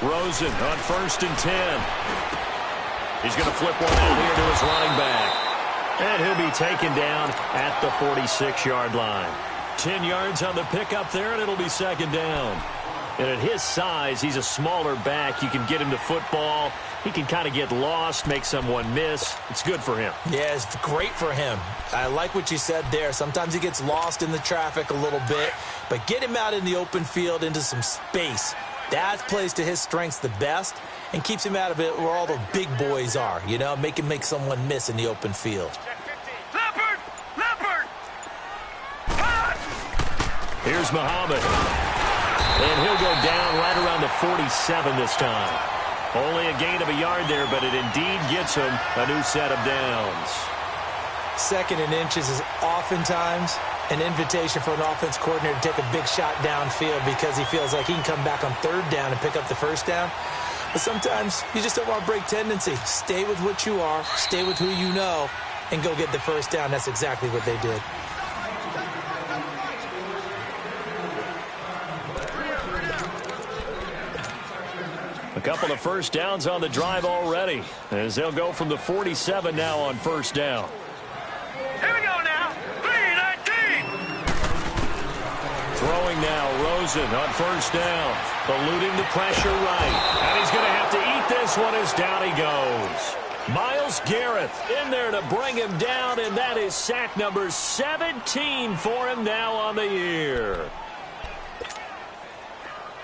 Rosen on first and 10. He's going to flip one out here to his running back. And he'll be taken down at the 46-yard line. 10 yards on the pickup there, and it'll be second down. And at his size, he's a smaller back. You can get him to football. He can kind of get lost, make someone miss. It's good for him. Yeah, it's great for him. I like what you said there. Sometimes he gets lost in the traffic a little bit, but get him out in the open field into some space. That plays to his strengths the best and keeps him out of it where all the big boys are, you know, make him make someone miss in the open field. Leopard! Leopard! Here's Muhammad. And he'll go down right around the 47 this time. Only a gain of a yard there, but it indeed gets him a new set of downs. Second and inches is oftentimes an invitation for an offense coordinator to take a big shot downfield because he feels like he can come back on third down and pick up the first down. But sometimes you just don't want to break tendency. Stay with what you are, stay with who you know, and go get the first down. That's exactly what they did. A couple of first downs on the drive already, as they'll go from the 47 now on first down. Here we go now. 3-19. Throwing now, Rosen on first down. Eluding the pressure right. And he's going to have to eat this one as down he goes. Myles Garrett in there to bring him down, and that is sack number 17 for him now on the year.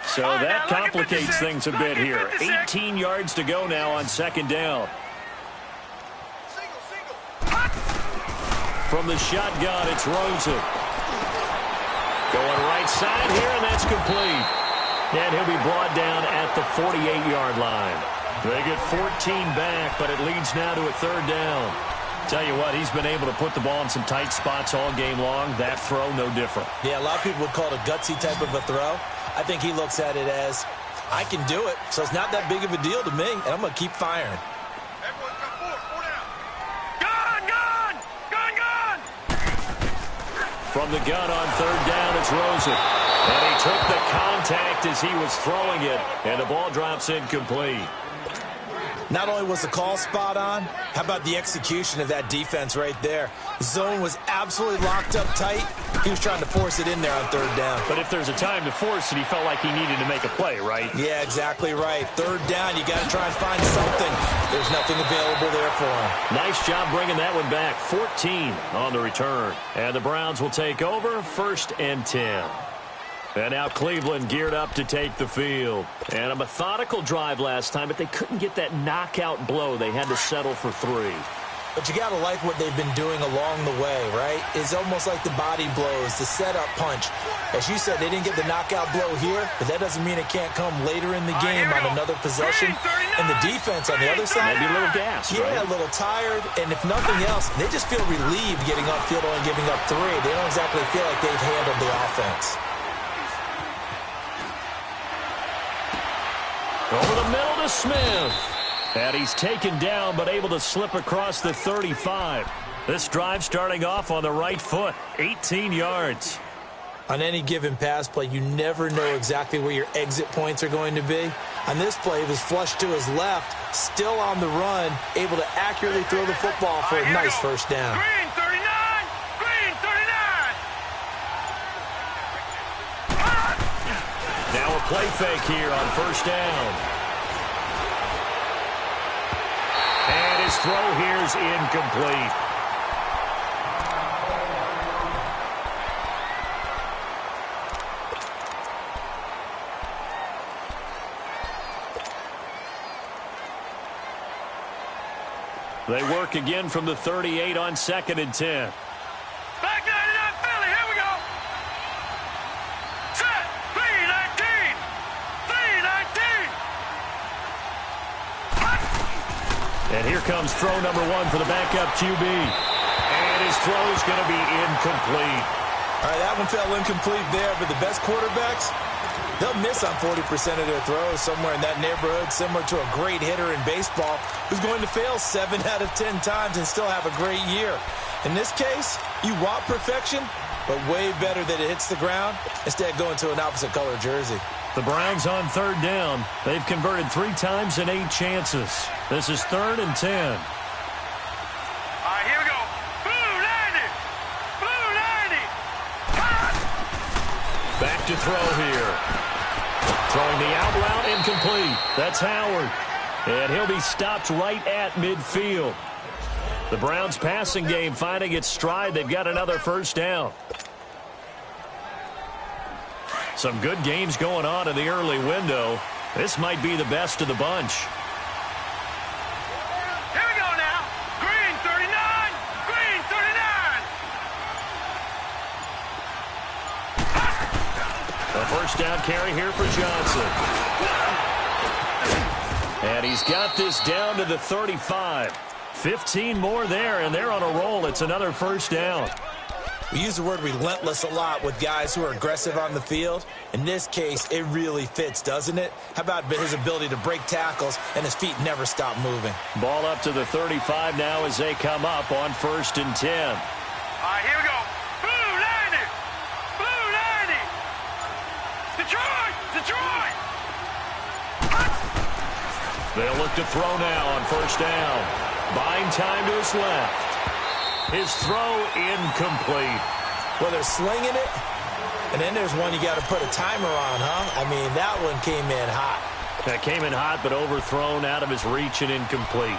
So that complicates things a bit here. 18 yards to go now on second down. From the shotgun, it's Rosen. Going right side here, and that's complete. And he'll be brought down at the 48-yard line. They get 14 back, but it leads now to a third down. Tell you what, he's been able to put the ball in some tight spots all game long. That throw, no different. Yeah, a lot of people would call it a gutsy type of a throw. I think he looks at it as, I can do it, so it's not that big of a deal to me, and I'm going to keep firing. Everyone come forward. 4 down. Gun! Gun! Gun! Gun! From the gun on third down, it's Rosen. And he took the contact as he was throwing it, and the ball drops incomplete. Not only was the call spot on, how about the execution of that defense right there? The zone was absolutely locked up tight. He was trying to force it in there on third down. But if there's a time to force it, he felt like he needed to make a play, right? Yeah, exactly right. Third down, you got to try and find something. There's nothing available there for him. Nice job bringing that one back. 14 on the return. And the Browns will take over, 1st and 10. And now Cleveland geared up to take the field. And a methodical drive last time, but they couldn't get that knockout blow. They had to settle for 3. But you got to like what they've been doing along the way, right? It's almost like the body blows, the setup punch. As you said, they didn't get the knockout blow here, but that doesn't mean it can't come later in the game on another possession. And the defense on the other side, maybe a little gas, yeah, right? A little tired. And if nothing else, they just feel relieved getting upfield and giving up 3. They don't exactly feel like they've handled the offense. Over the middle to Smith. And he's taken down, but able to slip across the 35. This drive starting off on the right foot. 18 yards. On any given pass play, you never know exactly where your exit points are going to be. On this play, it was flushed to his left, still on the run, able to accurately throw the football for a nice first down. Green 39! Green 39! Now a play fake here on first down. And his throw here is incomplete. They work again from the 38 on 2nd and 10. Back 99 Philly, here we go. Set, 3-19. 3-19. And here comes throw number 1 for the backup QB. And his throw is going to be incomplete. All right, that one fell incomplete there, but the best quarterbacks, they'll miss on 40% of their throws, somewhere in that neighborhood, similar to a great hitter in baseball who's going to fail 7 out of 10 times and still have a great year. In this case, you want perfection, but way better that it hits the ground instead of going to an opposite color jersey. The Browns on third down. They've converted 3 times in 8 chances. This is 3rd and 10. All right, here we go. to throw here. Throwing the out route incomplete. That's Howard. And he'll be stopped right at midfield. The Browns passing game finding its stride. They've got another first down. Some good games going on in the early window. This might be the best of the bunch. Here we go now. Green 39. Green 39. A first down carry here for Johnson. And he's got this down to the 35. 15 more there, and they're on a roll. It's another first down. We use the word relentless a lot with guys who are aggressive on the field. In this case, it really fits, doesn't it? How about his ability to break tackles and his feet never stop moving? Ball up to the 35 now as they come up on 1st and 10. All right, here we go. Blue 90. Blue 90. Detroit. Detroit. They'll look to throw now on 1st down. Buying time to his left. His throw incomplete. Well, they're slinging it, and then there's one you got to put a timer on, huh? I mean, that one came in hot. That came in hot, but overthrown out of his reach and incomplete.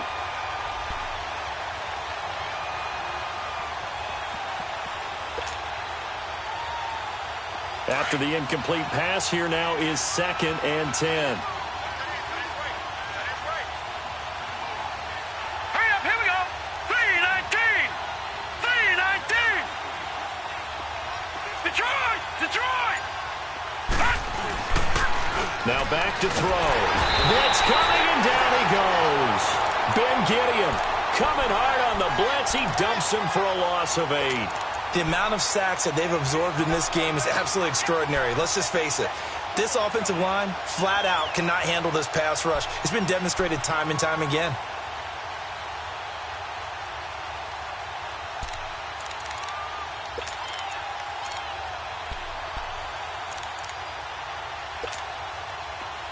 After the incomplete pass, here now is 2nd and 10. Now back to throw. Blitz coming, and down he goes. Ben Gideon coming hard on the blitz. He dumps him for a loss of 8. The amount of sacks that they've absorbed in this game is absolutely extraordinary. Let's just face it. This offensive line, flat out, cannot handle this pass rush. It's been demonstrated time and time again.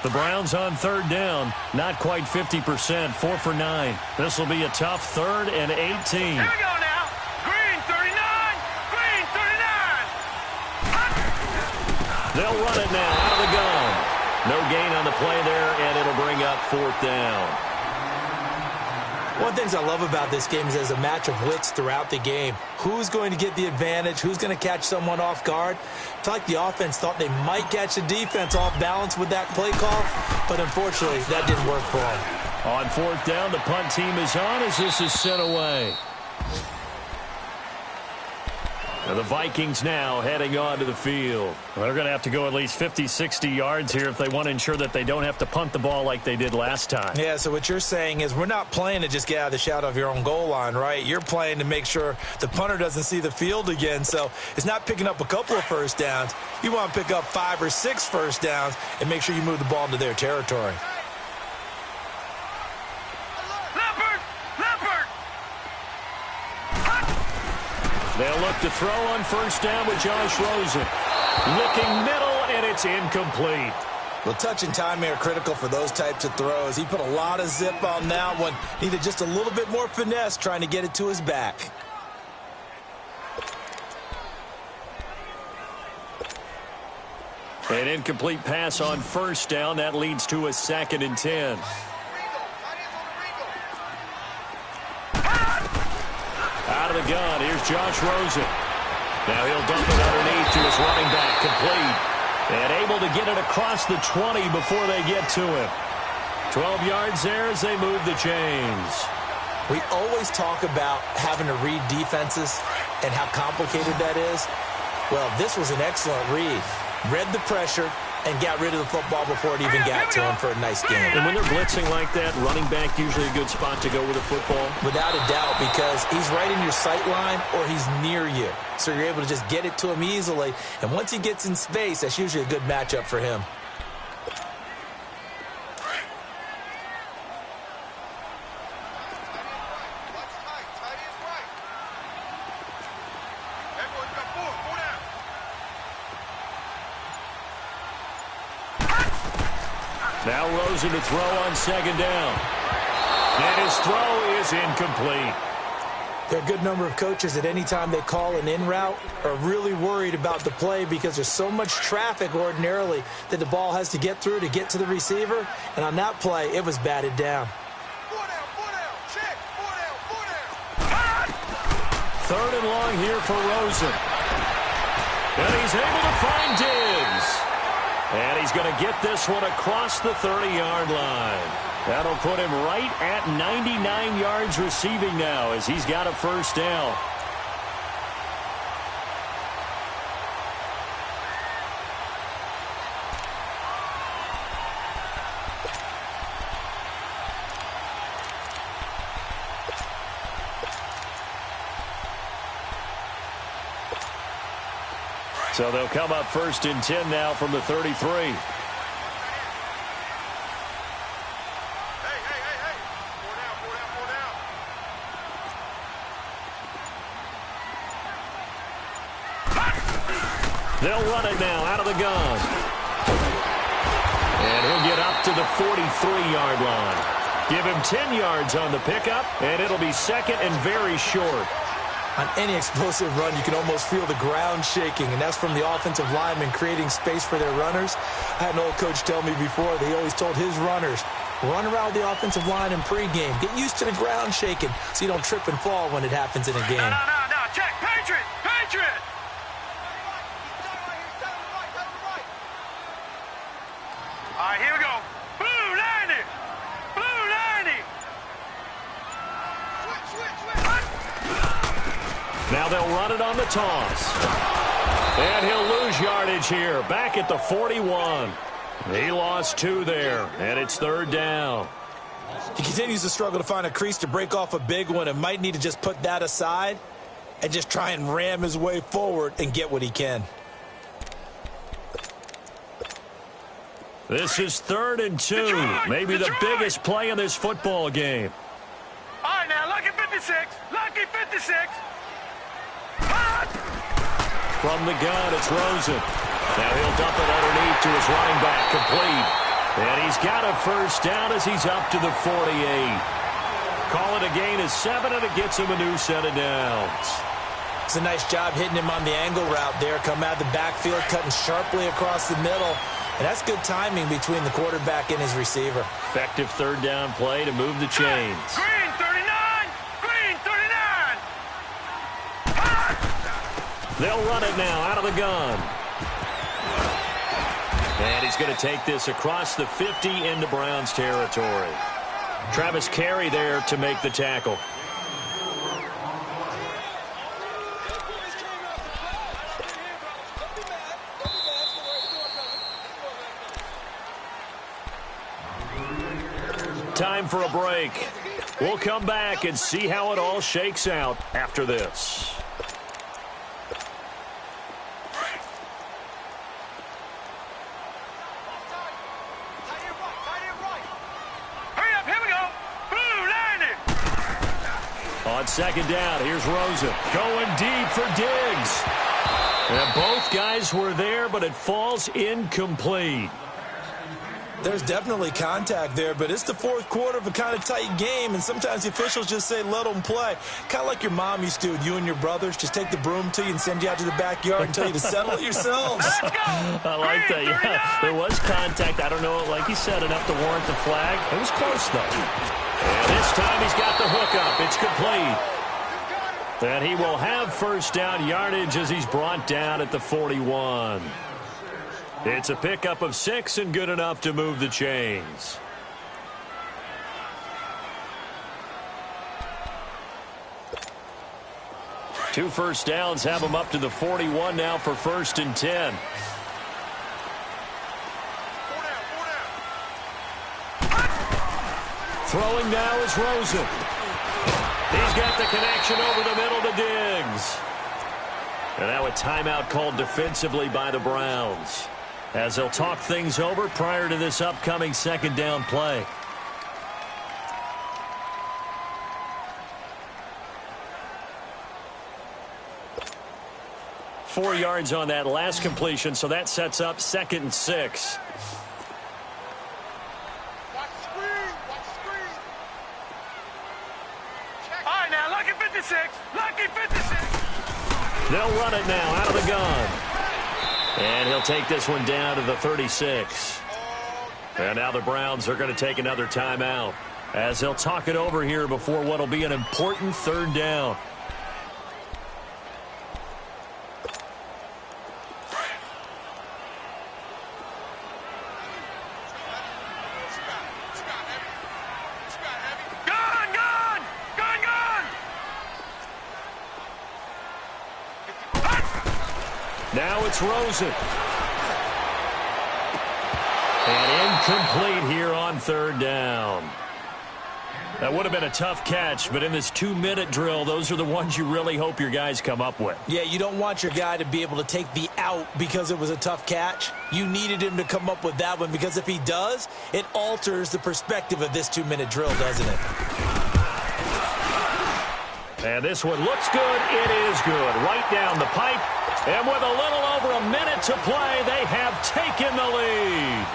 The Browns on 3rd down, not quite 50%, 4 for 9. This will be a tough 3rd and 18. Here we go now. Green 39. Green 39. They'll run it now out of the gun. No gain on the play there, and it'll bring up 4th down. One of the things I love about this game is there's a match of wits throughout the game. Who's going to get the advantage? Who's going to catch someone off guard? I feel like the offense thought they might catch the defense off balance with that play call, but unfortunately, that didn't work for them. On 4th down, the punt team is on as this is sent away. Now the Vikings now heading onto the field. Well, they're going to have to go at least 50, 60 yards here if they want to ensure that they don't have to punt the ball like they did last time. Yeah, so what you're saying is we're not playing to just get out of the shadow of your own goal line, right? You're playing to make sure the punter doesn't see the field again. So it's not picking up a couple of first downs. You want to pick up 5 or 6 first downs and make sure you move the ball into their territory. They'll look to throw on 1st down with Josh Rosen. Looking middle, and it's incomplete. Well, touch and time are critical for those types of throws. He put a lot of zip on that one. Needed just a little bit more finesse trying to get it to his back. An incomplete pass on 1st down. That leads to a 2nd and 10. Out of the gun, here's Josh Rosen. Now he'll dump it underneath to his running back, complete. And able to get it across the 20 before they get to him. 12 yards there as they move the chains. We always talk about having to read defenses and how complicated that is. Well, this was an excellent read. Read the pressure and got rid of the football before it even got to him for a nice game. And when they're blitzing like that, running back usually a good spot to go with a football? Without a doubt, because he's right in your sight line or he's near you. So you're able to just get it to him easily. And once he gets in space, that's usually a good matchup for him. Now Rosen to throw on 2nd down. And his throw is incomplete. There are a good number of coaches that any time they call an in route are really worried about the play because there's so much traffic ordinarily that the ball has to get through to get to the receiver. And on that play, it was batted down. 3rd and long here for Rosen. And he's able to find Diggs. And he's going to get this one across the 30-yard line. That'll put him right at 99 yards receiving now as he's got a first down. So they'll come up 1st and 10 now from the 33. They'll run it now out of the gun. And he'll get up to the 43-yard line. Give him 10 yards on the pickup, and it'll be 2nd and very short. On any explosive run, you can almost feel the ground shaking, and that's from the offensive linemen creating space for their runners. I had an old coach tell me before, they always told his runners, run around the offensive line in pregame. Get used to the ground shaking so you don't trip and fall when it happens in a game. No. Check. Patriot. All right, here we go. Blue 90. Now they'll run it on the toss. And he'll lose yardage here. Back at the 41. He lost 2 there, and it's 3rd down. He continues to struggle to find a crease to break off a big one and might need to just put that aside and just try and ram his way forward and get what he can. This is 3rd and 2. Maybe the biggest play in this football game. All right, now, lucky 56. From the gun, it's Rosen. Now he'll dump it underneath to his running back, complete. And he's got a first down as he's up to the 48. Call it a gain of 7, and it gets him a new set of downs. It's a nice job hitting him on the angle route there. Come out of the backfield, cutting sharply across the middle. And that's good timing between the quarterback and his receiver. Effective 3rd down play to move the chains. Green 39. They'll run it now out of the gun. And he's going to take this across the 50 into Browns territory. Travis Carey there to make the tackle. Time for a break. We'll come back and see how it all shakes out after this. On 2nd down, here's Rosen going deep for Diggs. And both guys were there, but it falls incomplete. There's definitely contact there, but it's the 4th quarter of a kind of tight game, and sometimes the officials just say, let them play. Kind of like your mom used to with you and your brothers. Just take the broom to you and send you out to the backyard and tell you to settle it yourselves. I like that, yeah. There was contact. I don't know, like he said, enough to warrant the flag. It was close, though. And this time he's got the hookup. It's complete. And he will have first down yardage as he's brought down at the 41. It's a pickup of 6 and good enough to move the chains. Two first downs have him up to the 41 now for 1st and 10. Throwing now is Rosen. He's got the connection over the middle to Diggs. And now a timeout called defensively by the Browns, as they'll talk things over prior to this upcoming 2nd down play. Four yards on that last completion, so that sets up 2nd and 6. All right, now, Lucky 56. Lucky 56. They'll run it now out of the gun. And he'll take this one down to the 36. And now the Browns are going to take another timeout as they'll talk it over here before what will be an important third down. Now it's Rosen. And incomplete here on third down. That would have been a tough catch, but in this 2-minute drill, those are the ones you really hope your guys come up with. Yeah, you don't want your guy to be able to take the out because it was a tough catch. You needed him to come up with that one because if he does, it alters the perspective of this 2-minute drill, doesn't it? And this one looks good. It is good. Right down the pipe. And with a little over a minute to play, they have taken the lead.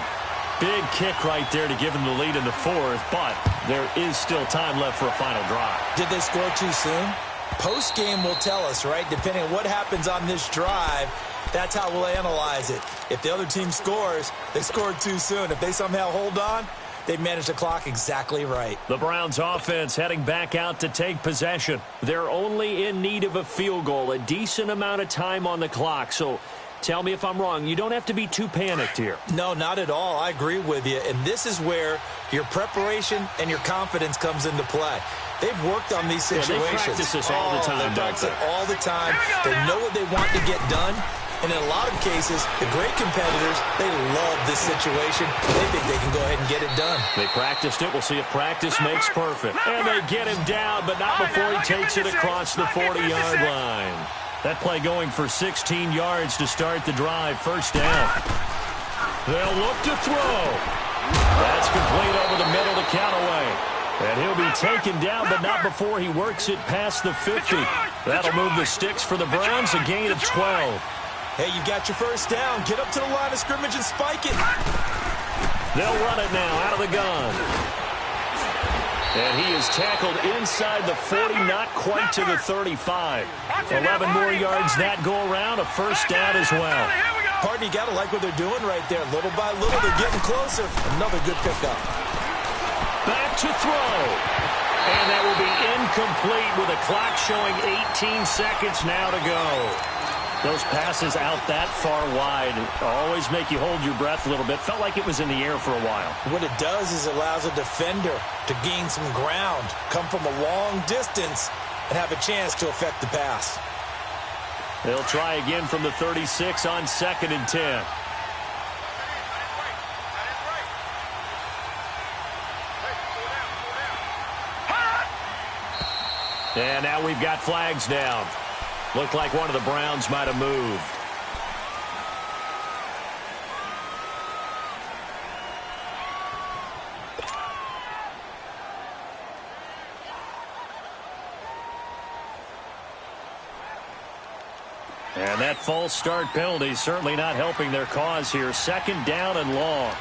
Big kick right there to give them the lead in the fourth, but there is still time left for a final drive. Did they score too soon? Post-game will tell us, right? Depending on what happens on this drive, that's how we'll analyze it. If the other team scores, they scored too soon. If they somehow hold on, they managed the clock exactly right. The Browns offense heading back out to take possession. They're only in need of a field goal, a decent amount of time on the clock. So tell me if I'm wrong. You don't have to be too panicked here. No, not at all. I agree with you. And this is where your preparation and your confidence comes into play. They've worked on these situations. Yeah, they practice this all the time. They practice it all the time. They know what they want to get done. And in a lot of cases, the great competitors, they love this situation. They think they can go ahead and get it done. They practiced it. We'll see if practice makes perfect. And they get him down, but not before he takes it across the 40-yard line. That play going for 16 yards to start the drive. First down. They'll look to throw. That's complete over the middle to Callaway. And he'll be taken down, but not before he works it past the 50. That'll move the sticks for the Browns, a gain of 12. Hey, you got your first down. Get up to the line of scrimmage and spike it. They'll run it now out of the gun. And he is tackled inside the 40, not quite to the 35. 11 more yards that go around, a first down as well. Partner, you got to like what they're doing right there. Little by little, they're getting closer. Another good pickup. Back to throw. And that will be incomplete with a clock showing 18 seconds now to go. Those passes out that far wide always make you hold your breath a little bit. Felt like it was in the air for a while. What it does is it allows a defender to gain some ground, come from a long distance, and have a chance to affect the pass. They'll try again from the 36 on 2nd and 10. And now we've got flags down. Looked like one of the Browns might have moved. And that false start penalty certainly not helping their cause here. 2nd down and long.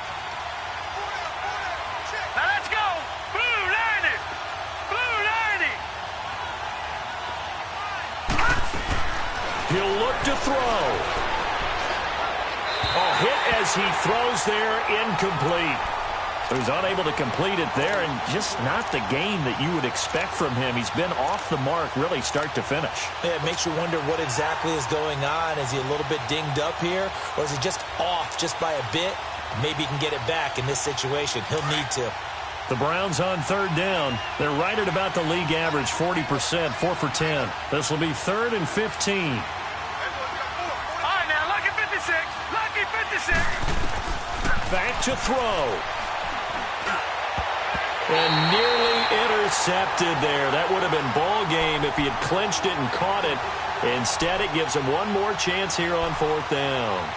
Now let's go. Blue line it. Blue line it. He'll look to throw. Oh, hit as he throws there, incomplete. He's unable to complete it there, and just not the game that you would expect from him. He's been off the mark, really, start to finish. Yeah, it makes you wonder what exactly is going on. Is he a little bit dinged up here, or is he just off just by a bit? Maybe he can get it back in this situation. He'll need to. The Browns on 3rd down. They're right at about the league average, 40%, 4 for 10. This will be 3rd and 15. All right, now, lucky 56. Lucky 56. Back to throw. And nearly intercepted there. That would have been ball game if he had clinched it and caught it. Instead, it gives him one more chance here on 4th down.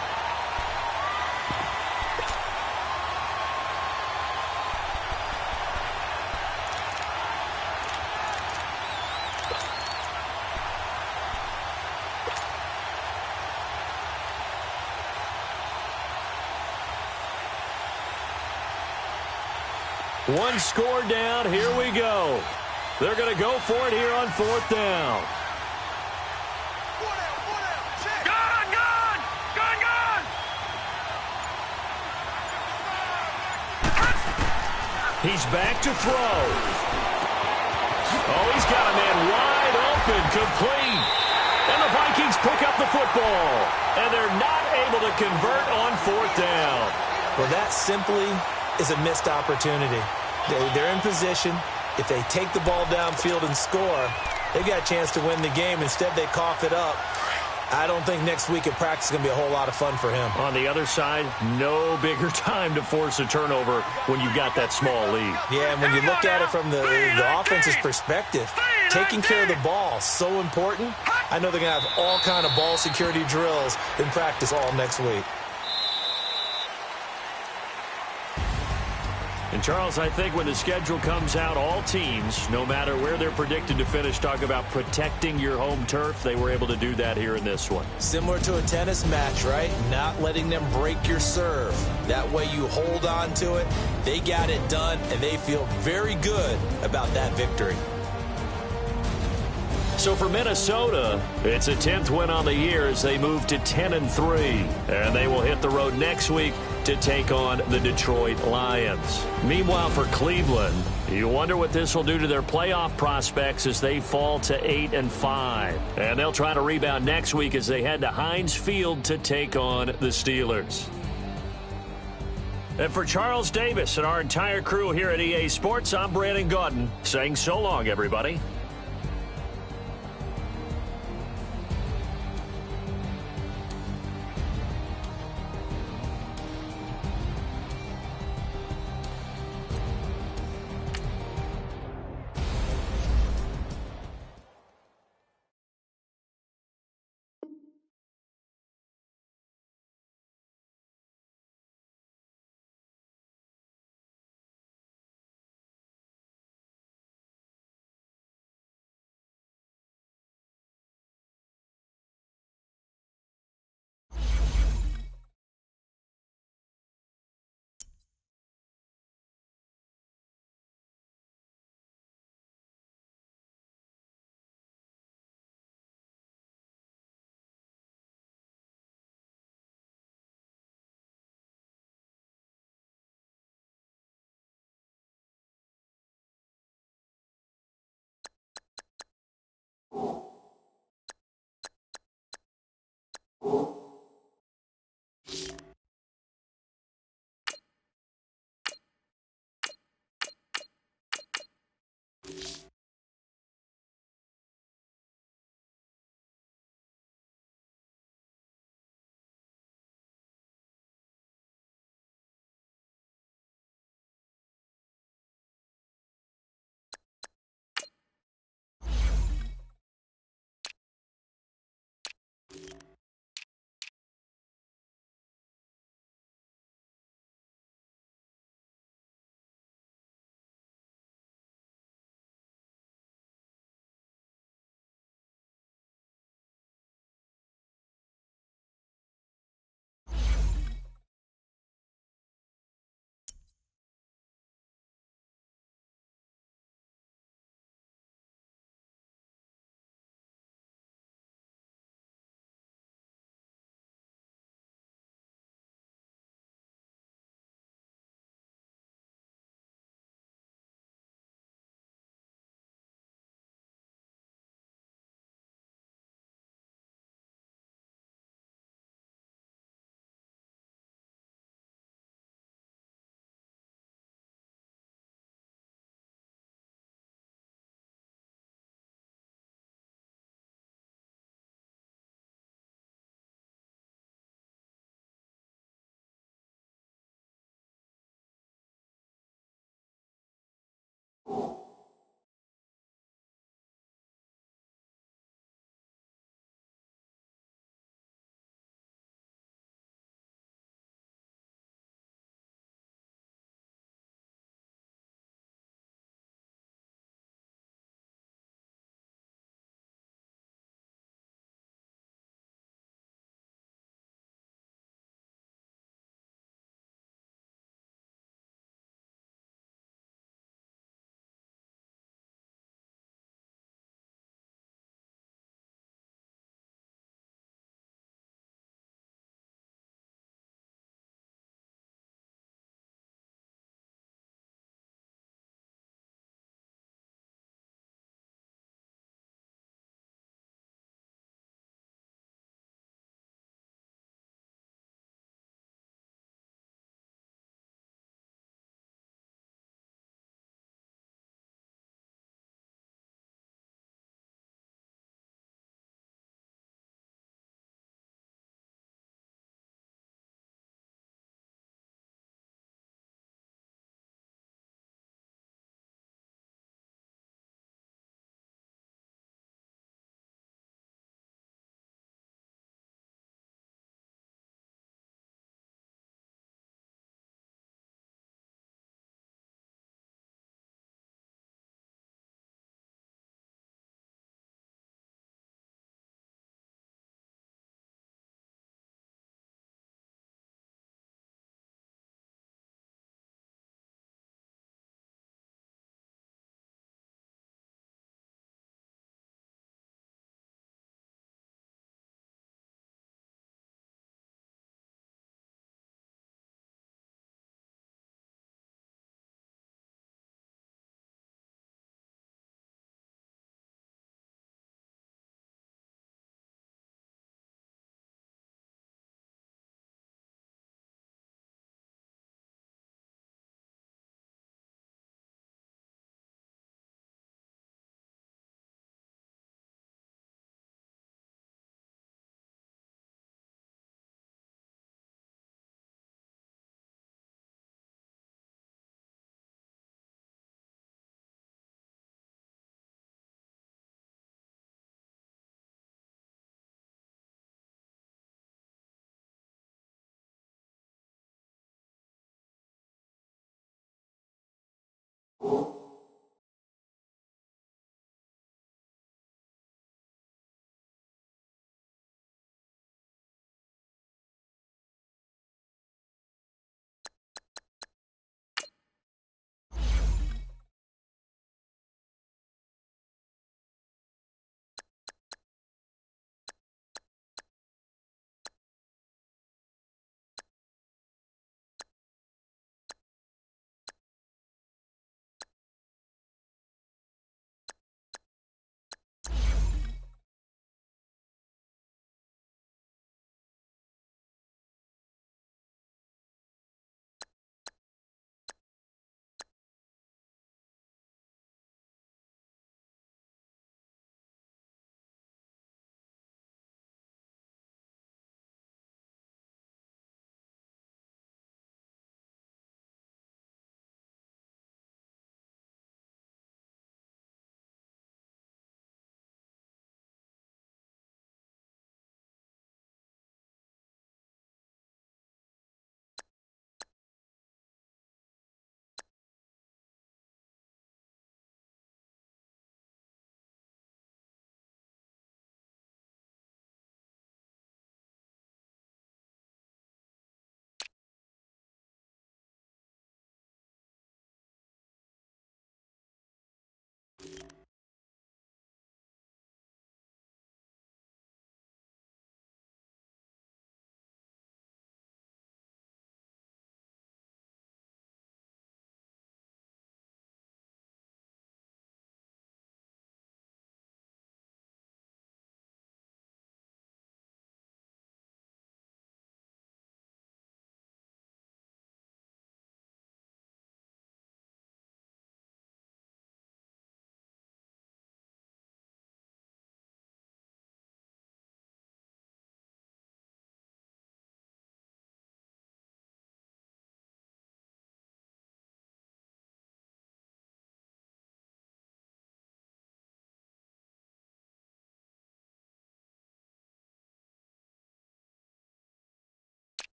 One score down. Here we go. They're going to go for it here on 4th down. Gone, gone! Gone, gone! He's back to throw. Oh, he's got a man wide open, complete. And the Vikings pick up the football. And they're not able to convert on 4th down. Well, that simply is a missed opportunity. They're in position. If they take the ball downfield and score, they've got a chance to win the game. Instead, they cough it up. I don't think next week at practice is going to be a whole lot of fun for him. On the other side, no bigger time to force a turnover when you've got that small lead. Yeah, and when you look at it from the offense's perspective, taking care of the ball, so important. I know they're going to have all kind of ball security drills in practice all next week. And, Charles, I think when the schedule comes out, all teams, no matter where they're predicted to finish, talk about protecting your home turf. They were able to do that here in this one. Similar to a tennis match, right? Not letting them break your serve. That way you hold on to it. They got it done, and they feel very good about that victory. So for Minnesota, it's a 10th win on the year as they move to 10-3. And they will hit the road next week to take on the Detroit Lions. Meanwhile, for Cleveland, you wonder what this will do to their playoff prospects as they fall to 8-5. And they'll try to rebound next week as they head to Heinz Field to take on the Steelers. And for Charles Davis and our entire crew here at EA Sports, I'm Brandon Gaudin saying so long, everybody. you